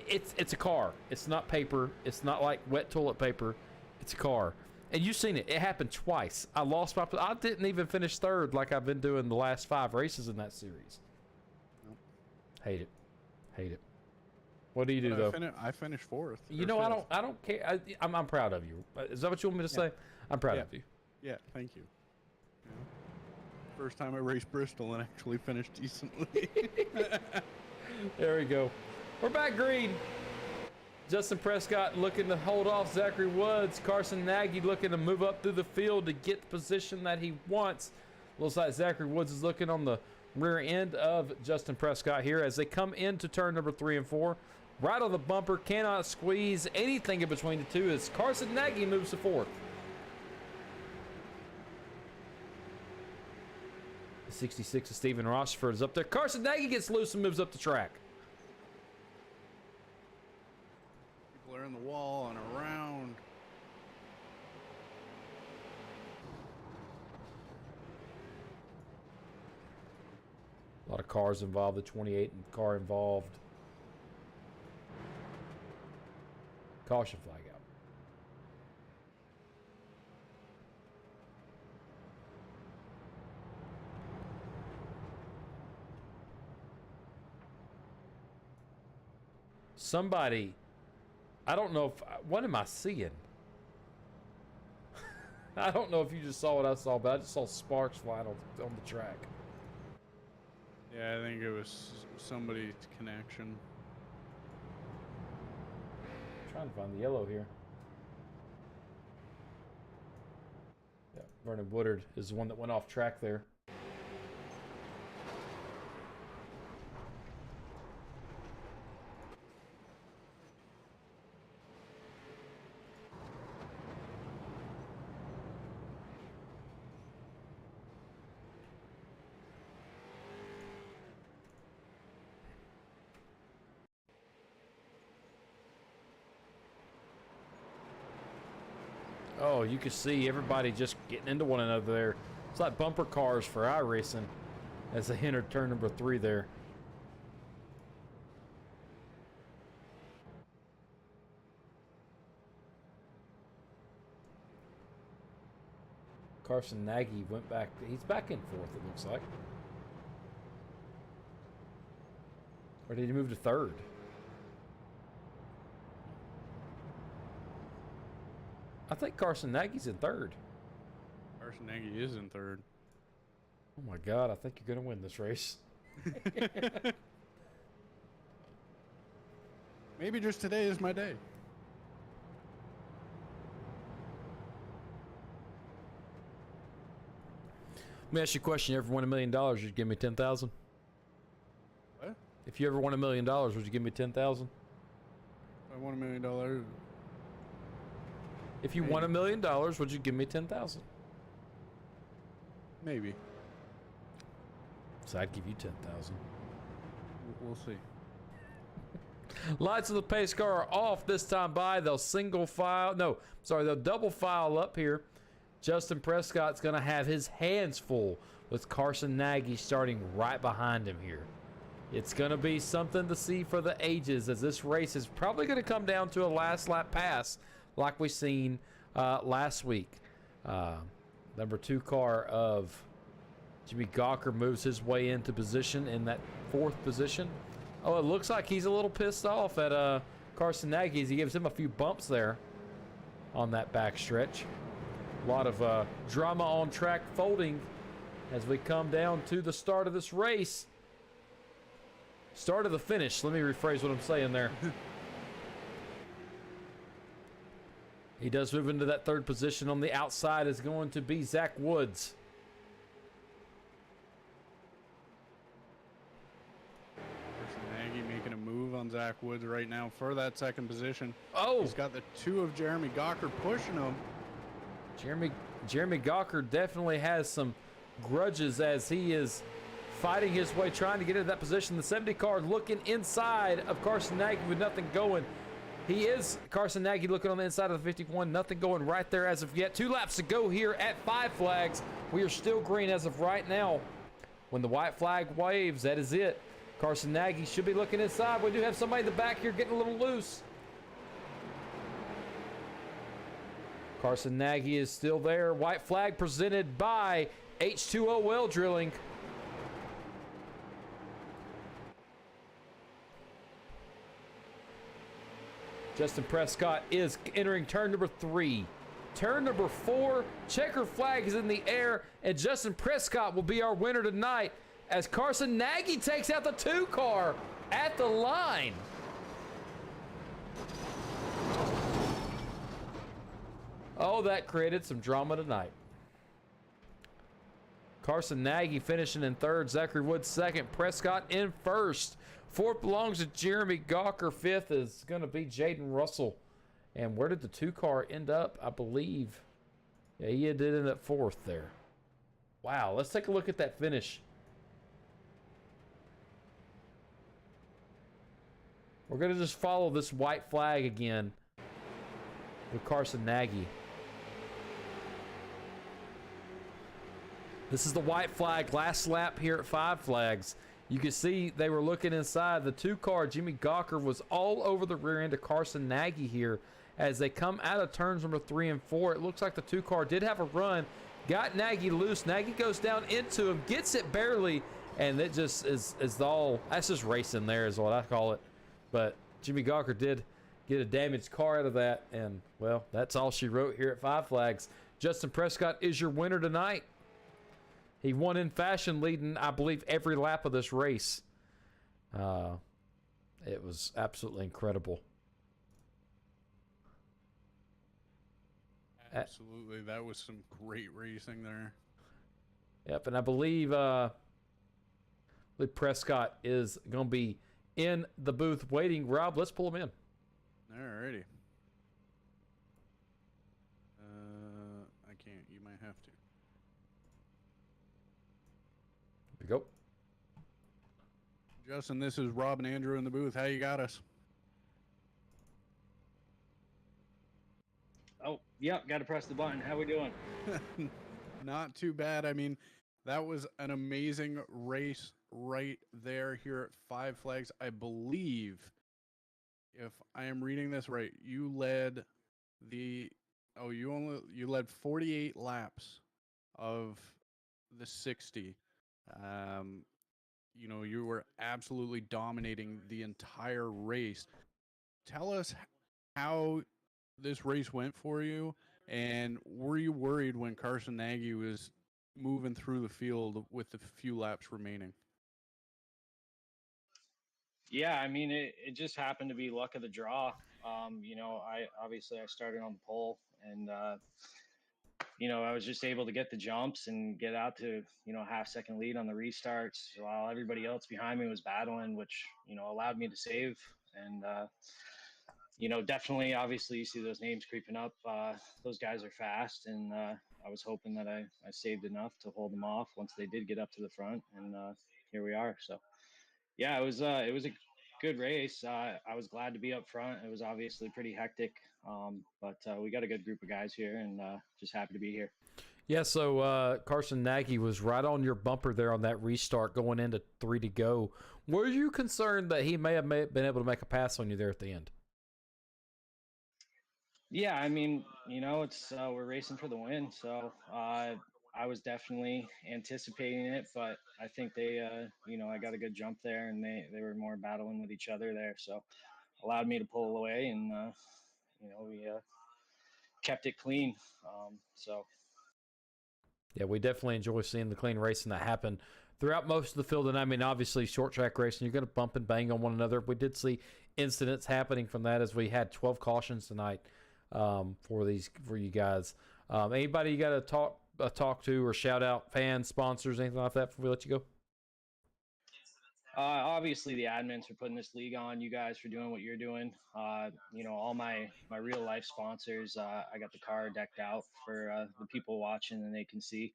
it's a car. It's not paper. It's not like wet toilet paper. It's a car. And you've seen it. It happened twice. I didn't even finish third like I've been doing the last 5 races in that series. Nope. Hate it. Hate it. What do you do, though? I finished 4th. You know, I don't care. I'm proud of you. Is that what you want me to say? I'm proud of you. Yeah, thank you. Yeah. First time I raced Bristol and actually finished decently. There we go. We're back green. Justin Prescott looking to hold off Zachary Woods. Carson Nagy looking to move up through the field to get the position that he wants. Looks like Zachary Woods is looking on the rear end of Justin Prescott here as they come into turn number 3 and 4. right on the bumper, cannot squeeze anything in between the two as Carson Nagy moves to fourth. The 66 of Steven Rochefort is up there. Carson Nagy gets loose and moves up the track. People are in the wall and around. A lot of cars involved. The 28 car involved. Caution flag out. Somebody, I don't know if, what am I seeing? I don't know if you just saw what I saw, but I just saw sparks flying on the track. Yeah, I think it was somebody's connection. I'm trying to find the yellow here. Yeah, Vernon Woodard is the one that went off track there. Oh, you can see everybody just getting into one another there. It's like bumper cars for iRacing as they enter turn number 3 there. Carson Nagy went back. He's back in fourth, it looks like. Or did he move to third? I think Carson Nagy's in third. Carson Nagy is in third. Oh my God, I think you're going to win this race. Maybe just today is my day. Let me ask you a question. You ever won $1 million, would you give me 10,000? What? If you ever won $1 million, would you give me 10,000? I won $1 million. If you won $1 million, would you give me 10,000? Maybe. So I'd give you 10,000. We'll see. Lights of the pace car are off this time by. They'll they'll double file up here. Justin Prescott's going to have his hands full with Carson Nagy starting right behind him here. It's going to be something to see for the ages, as this race is probably going to come down to a last lap pass like we seen last week. Number 2 car of Jimmy Gawker moves his way into position in that 4th position. Oh, it looks like he's a little pissed off at Carson Nagy as he gives him a few bumps there on that back stretch. A lot of drama on track folding as we come down to the start of this race. Start of the finish. Let me rephrase what I'm saying there. He does move into that 3rd position. On the outside is going to be Zach Woods. Carson Nagy making a move on Zach Woods right now for that 2nd position. Oh! He's got the 2 of Jeremy Gawker pushing him. Jeremy Gawker definitely has some grudges as he is fighting his way, trying to get into that position. The 70 car looking inside of Carson Nagy with nothing going. Carson Nagy looking on the inside of the 51. Nothing going right there as of yet. 2 laps to go here at 5 flags. We are still green as of right now. When the white flag waves, that is it. Carson Nagy should be looking inside. We do have somebody in the back here getting a little loose. Carson Nagy is still there. White flag presented by H2O Well Drilling. Justin Prescott is entering turn number 3. Turn number 4, checker flag is in the air, and Justin Prescott will be our winner tonight as Carson Nagy takes out the 2 car at the line. Oh, that created some drama tonight. Carson Nagy finishing in 3rd, Zachary Woods 2nd, Prescott in 1st Fourth belongs to Jeremy Gawker. Fifth is going to be Jaden Russell. And where did the 2-car end up? I believe. Yeah, he did end up fourth there. Wow, let's take a look at that finish. We're going to just follow this white flag again with Carson Nagy. This is the white flag, last lap here at Five Flags. You can see they were looking inside. The 2-car, Jimmy Gawker, was all over the rear end of Carson Nagy here as they come out of turns number 3 and 4. It looks like the 2-car did have a run, got Nagy loose. Nagy goes down into him, gets it barely, and it just is all, that's just racing there is what I call it. But Jimmy Gawker did get a damaged car out of that, and, well, that's all she wrote here at Five Flags. Justin Prescott is your winner tonight. He won in fashion, leading, I believe, every lap of this race. It was absolutely incredible. Absolutely. That was some great racing there. Yep, and I believe Prescott is going to be in the booth waiting. Rob, let's pull him in. Alrighty. I can't. You might have to. Here we go. Justin, this is Rob and Andrew in the booth. How you got us? Oh, yep, got to press the button. How we doing? Not too bad. I mean, that was an amazing race right there here at Five Flags. I believe, if I am reading this right, you led you led 48 laps of the 60. You were absolutely dominating the entire race. Tell us how this race went for you, and were you worried when Carson Nagy was moving through the field with the few laps remaining? Yeah, I mean, it just happened to be luck of the draw. I started on the pole, and I was just able to get the jumps and get out to half-second lead on the restarts while everybody else behind me was battling, which allowed me to save. And definitely, obviously, you see those names creeping up. Those guys are fast, and I was hoping that I saved enough to hold them off once they did get up to the front, and here we are. So, yeah, it was a good race. I was glad to be up front. It was obviously pretty hectic, but we got a good group of guys here, and just happy to be here. Yeah, so Carson Nagy was right on your bumper there on that restart going into 3 to go. Were you concerned that he may have been able to make a pass on you there at the end? Yeah, I mean, it's we're racing for the win, so I was definitely anticipating it, but I think they, I got a good jump there, and they were more battling with each other there, so allowed me to pull away, and we kept it clean. So. Yeah, we definitely enjoy seeing the clean racing that happened throughout most of the field. And I mean, obviously, short track racing, you're going to bump and bang on one another. We did see incidents happening from that as we had 12 cautions tonight for you guys. Anybody you got to talk to or shout out, fans, sponsors, anything like that before we let you go? Obviously, the admins for putting this league on. You guys for doing what you're doing. All my real life sponsors. I got the car decked out for the people watching, and they can see.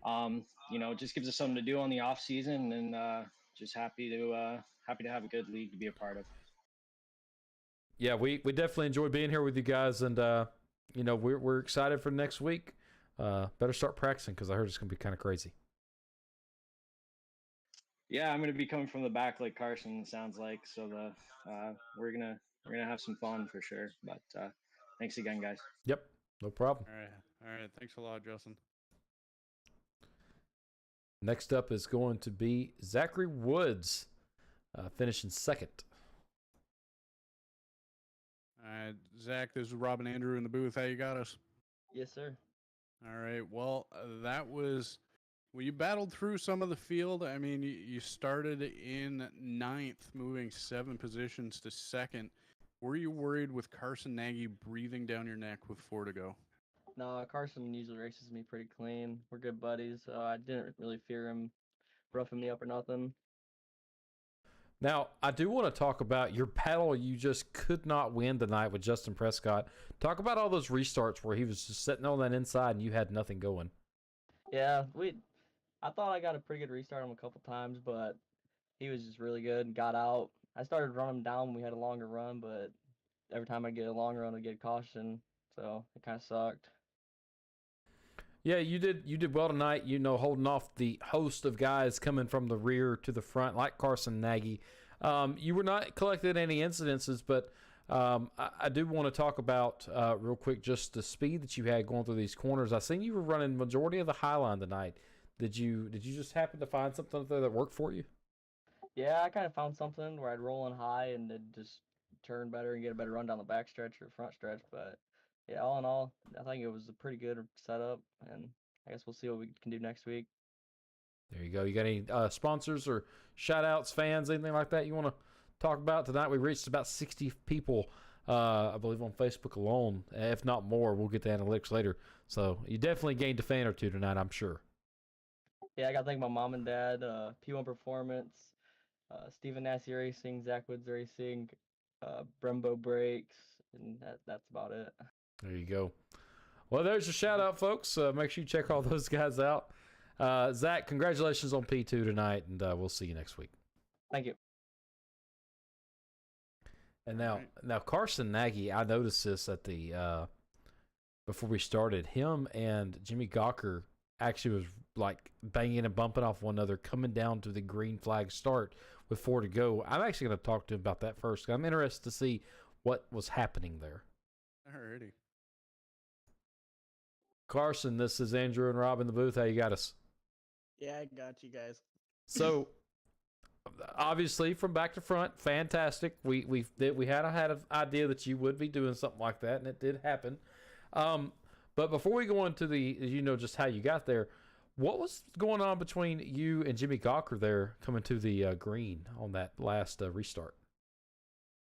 It just gives us something to do on the off season, and just happy to have a good league to be a part of. Yeah, we definitely enjoy being here with you guys, and we're excited for next week. Better start practicing because I heard it's gonna be kind of crazy. Yeah, I'm gonna be coming from the back like Carson. It sounds like so. We're gonna have some fun for sure. But thanks again, guys. Yep, no problem. All right. Thanks a lot, Justin. Next up is going to be Zachary Woods, finishing second. All right, Zach, this is Rob and Andrew in the booth. How you got us? Yes, sir. All right. Well, you battled through some of the field. I mean, you started in 9th, moving 7 positions to 2nd. Were you worried with Carson Nagy breathing down your neck with 4 to go? No, Carson usually races me pretty clean. We're good buddies, so I didn't really fear him roughing me up or nothing. Now, I do want to talk about your battle you just could not win tonight with Justin Prescott. Talk about all those restarts where he was just sitting on that inside and you had nothing going. Yeah, I thought I got a pretty good restart on him a couple times, but he was just really good and got out. I started running him down when we had a longer run, but every time I get a long run, I get a caution, so it kind of sucked. Yeah, you did well tonight, holding off the host of guys coming from the rear to the front, like Carson Nagy. You were not collecting any incidences, but I do want to talk about real quick just the speed that you had going through these corners. I seen you were running majority of the high line tonight. Did you just happen to find something up there that worked for you? Yeah, I kind of found something where I'd roll in high and then just turn better and get a better run down the back stretch or front stretch. But yeah, all in all, I think it was a pretty good setup, and I guess we'll see what we can do next week. There you go. You got any sponsors or shout outs, fans, anything like that you want to talk about tonight? We reached about 60 people, I believe, on Facebook alone, if not more. We'll get the analytics later. So you definitely gained a fan or two tonight, I'm sure. Yeah, I got to thank my mom and dad, P1 Performance, Stephen Nassy Racing, Zach Woods Racing, Brembo Brakes, and that's about it. There you go. Well, there's your shout out, folks. Make sure you check all those guys out. Zach, congratulations on P2 tonight, and we'll see you next week. Thank you. And now Carson Nagy, I noticed this at the before we started. Him and Jimmy Gawker actually was like banging and bumping off one another, coming down to the green flag start with 4 to go. I'm actually going to talk to him about that first. I'm interested to see what was happening there. Alrighty. Carson, this is Andrew and Rob in the booth. How you got us? Yeah, I got you guys. So, obviously, from back to front, fantastic. We had an idea that you would be doing something like that, and it did happen. But before we go into just how you got there, what was going on between you and Jimmy Gawker there coming to the green on that last restart?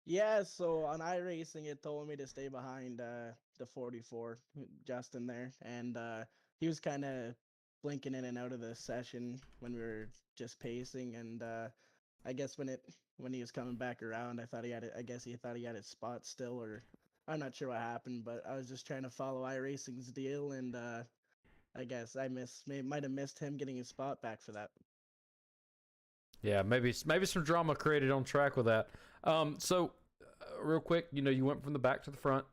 Yeah, so on iRacing, it told me to stay behind the 44, Justin there, and he was kind of blinking in and out of the session when we were just pacing, and I guess when he was coming back around, I guess he thought he had his spot still, or I'm not sure what happened, but I was just trying to follow iRacing's deal, and I guess I might have missed him getting his spot back for that. Yeah, maybe some drama created on track with that. So, real quick, you went from the back to the front.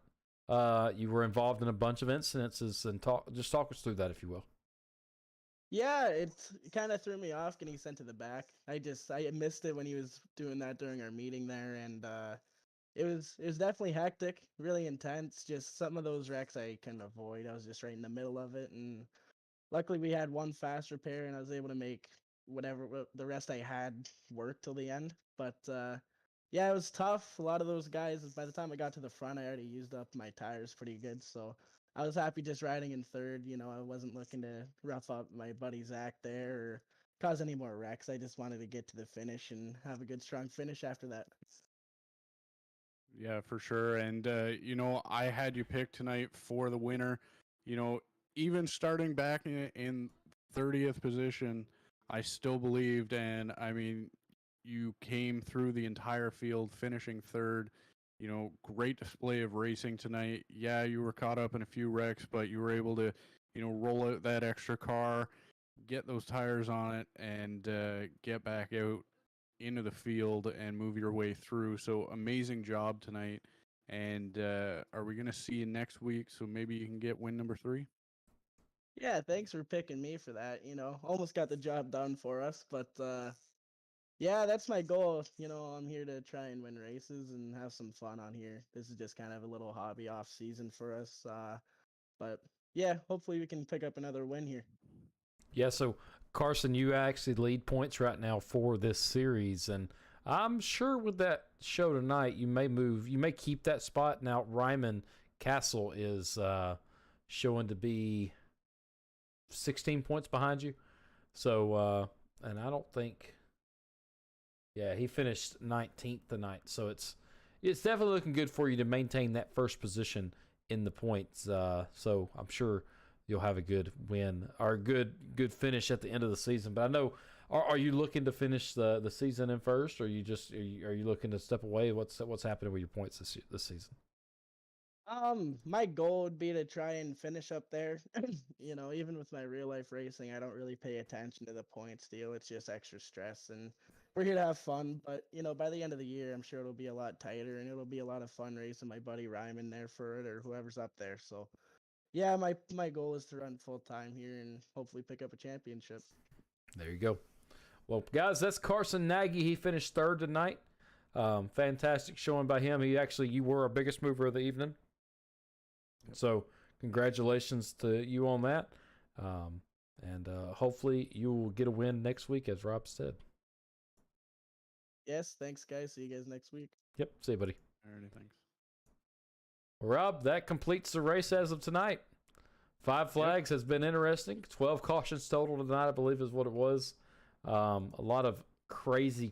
You were involved in a bunch of incidences, and talk us through that, if you will. Yeah, it kind of threw me off getting sent to the back. I missed it when he was doing that during our meeting there, and it was definitely hectic, really intense. Just some of those wrecks I couldn't avoid. I was just right in the middle of it, and luckily we had one fast repair, and I was able to make whatever the rest I had work till the end. But yeah, it was tough. A lot of those guys, by the time I got to the front, I already used up my tires pretty good. So I was happy just riding in third. I wasn't looking to rough up my buddy Zach there or cause any more wrecks. I just wanted to get to the finish and have a good, strong finish after that. Yeah, for sure. And, I had you picked tonight for the winner. Even starting back in 30th position, I still believed. And, I mean, you came through the entire field, finishing third. Great display of racing tonight. Yeah, you were caught up in a few wrecks, but you were able to, roll out that extra car, get those tires on it, and get back out into the field and move your way through. So amazing job tonight. And are we going to see you next week? So maybe you can get win number 3? Yeah, thanks for picking me for that. Almost got the job done for us, but yeah, that's my goal. I'm here to try and win races and have some fun on here. This is just kind of a little hobby off season for us. But yeah, hopefully we can pick up another win here. Yeah, so Carson, you actually lead points right now for this series, and I'm sure with that show tonight, you may keep that spot. Now, Ryman Castle is showing to be 16 points behind you. So, and I don't think, yeah, he finished 19th tonight. So it's definitely looking good for you to maintain that first position in the points. So I'm sure you'll have a good win or a good finish at the end of the season. But I know Are you looking to finish the season in first, or are you looking to step away? What's happening with your points this season? My goal would be to try and finish up there. Even with my real life racing, I don't really pay attention to the points deal. It's just extra stress, and we're here to have fun. But by the end of the year, I'm sure it'll be a lot tighter, and it'll be a lot of fun racing my buddy Ryman there for it, or whoever's up there. So, yeah, my goal is to run full time here and hopefully pick up a championship. There you go. Well, guys, that's Carson Nagy. He finished third tonight. Fantastic showing by him. You were our biggest mover of the evening. So congratulations to you on that. And hopefully you will get a win next week, as Rob said. Yes, thanks, guys. See you guys next week. Yep, see you, buddy. Alrighty, thanks. Rob, that completes the race as of tonight. 5 flags has been interesting. 12 cautions total tonight, I believe, is what it was. A lot of crazy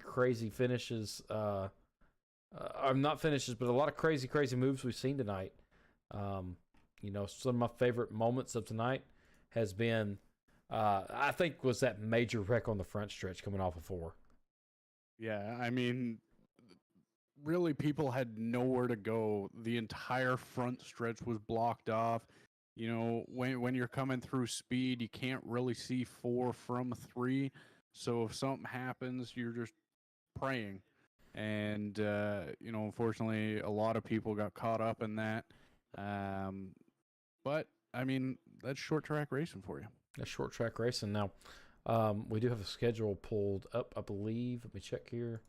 finishes. Not finishes, but a lot of crazy moves we've seen tonight. Some of my favorite moments of tonight has been, I think, was that major wreck on the front stretch coming off of 4. Yeah, I mean, really, people had nowhere to go. The entire front stretch was blocked off. When you're coming through speed, you can't really see 4 from 3. So if something happens, you're just praying. And, unfortunately, a lot of people got caught up in that. But, I mean, that's short track racing for you. That's short track racing. Now, we do have a schedule pulled up, I believe. Let me check here.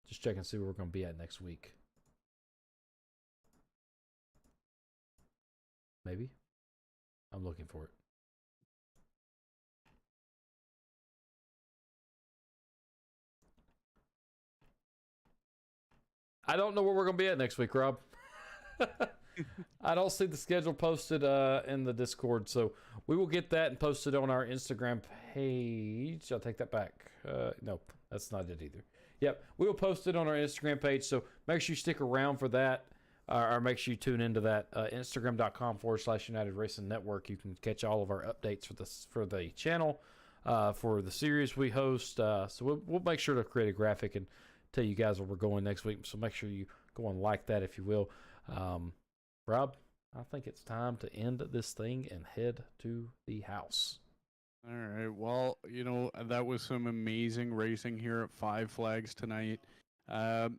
Just check and see where we're going to be at next week. Maybe. I'm looking for it. I don't know where we're going to be at next week, Rob. I don't see the schedule posted in the Discord, so we will get that and post it on our Instagram page. I'll take that back. No, that's not it either. Yep, we will post it on our Instagram page, so make sure you stick around for that, or make sure you tune into that. Instagram.com/United Racing Network. You can catch all of our updates for the channel, for the series we host. So we'll make sure to create a graphic and tell you guys where we're going next week. So make sure you go and like that if you will. Rob, I think it's time to end this thing and head to the house. All right. Well, that was some amazing racing here at 5 Flags tonight. Our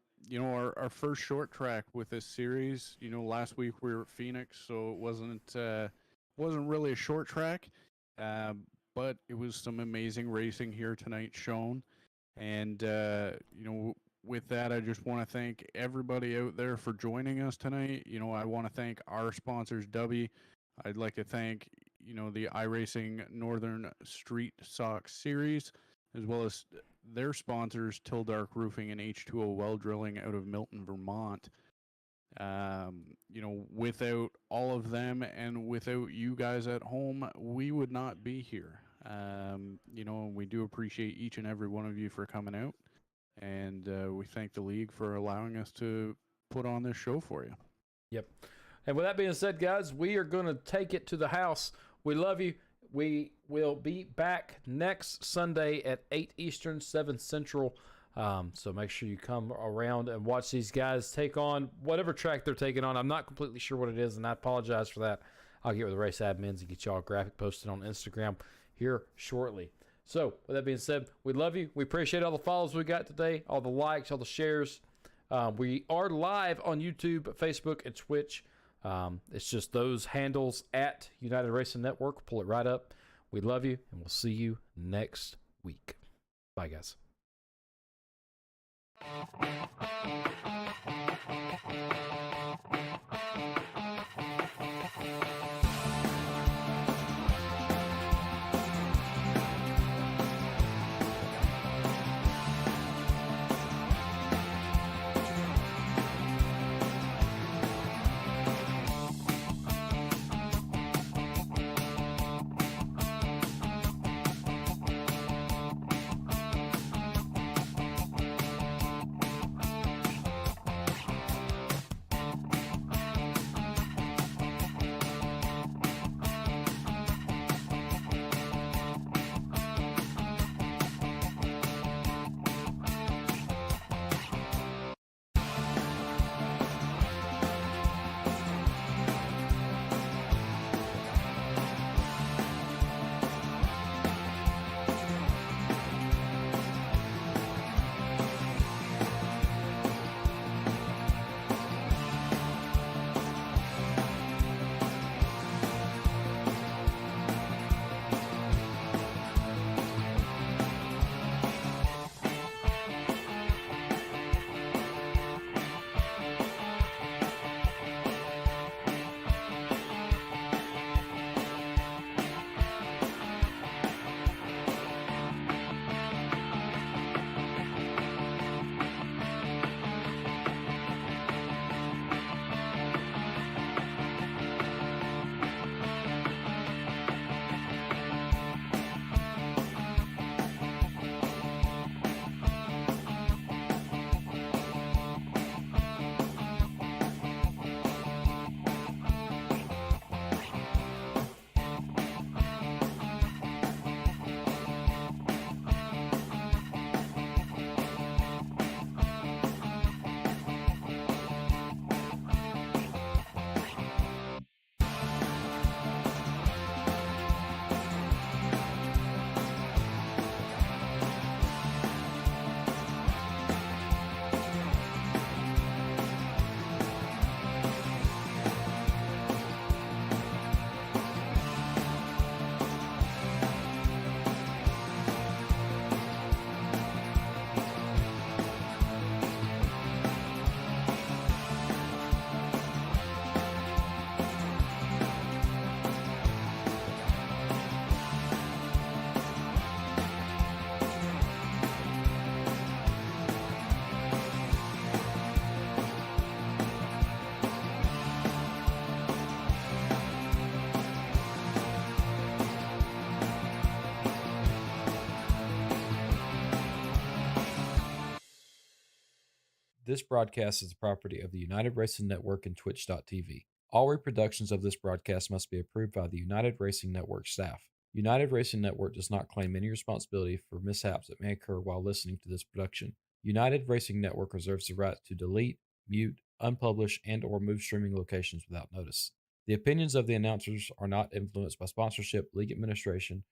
first short track with this series, last week we were at Phoenix, so it wasn't really a short track, but it was some amazing racing here tonight shown. And, with that, I just want to thank everybody out there for joining us tonight. I want to thank our sponsors, Dubby. I'd like to thank, the iRacing Northern Street Sox Series, as well as their sponsors, Till Dark Roofing and H2O Well Drilling out of Milton, Vermont. Without all of them and without you guys at home, we would not be here. We do appreciate each and every one of you for coming out. And we thank the league for allowing us to put on this show for you. Yep. And with that being said, guys, we are going to take it to the house. We love you. We will be back next Sunday at 8 Eastern, 7 Central. So make sure you come around and watch these guys take on whatever track they're taking on. I'm not completely sure what it is, and I apologize for that. I'll get with the race admins and get y'all a graphic posted on Instagram here shortly. So, with that being said, we love you. We appreciate all the follows we got today, all the likes, all the shares. We are live on YouTube, Facebook, and Twitch. It's just those handles at United Racing Network. Pull it right up. We love you, and we'll see you next week. Bye, guys. This broadcast is the property of the United Racing Network and Twitch.tv. All reproductions of this broadcast must be approved by the United Racing Network staff. United Racing Network does not claim any responsibility for mishaps that may occur while listening to this production. United Racing Network reserves the right to delete, mute, unpublish, and/or move streaming locations without notice. The opinions of the announcers are not influenced by sponsorship, league administration,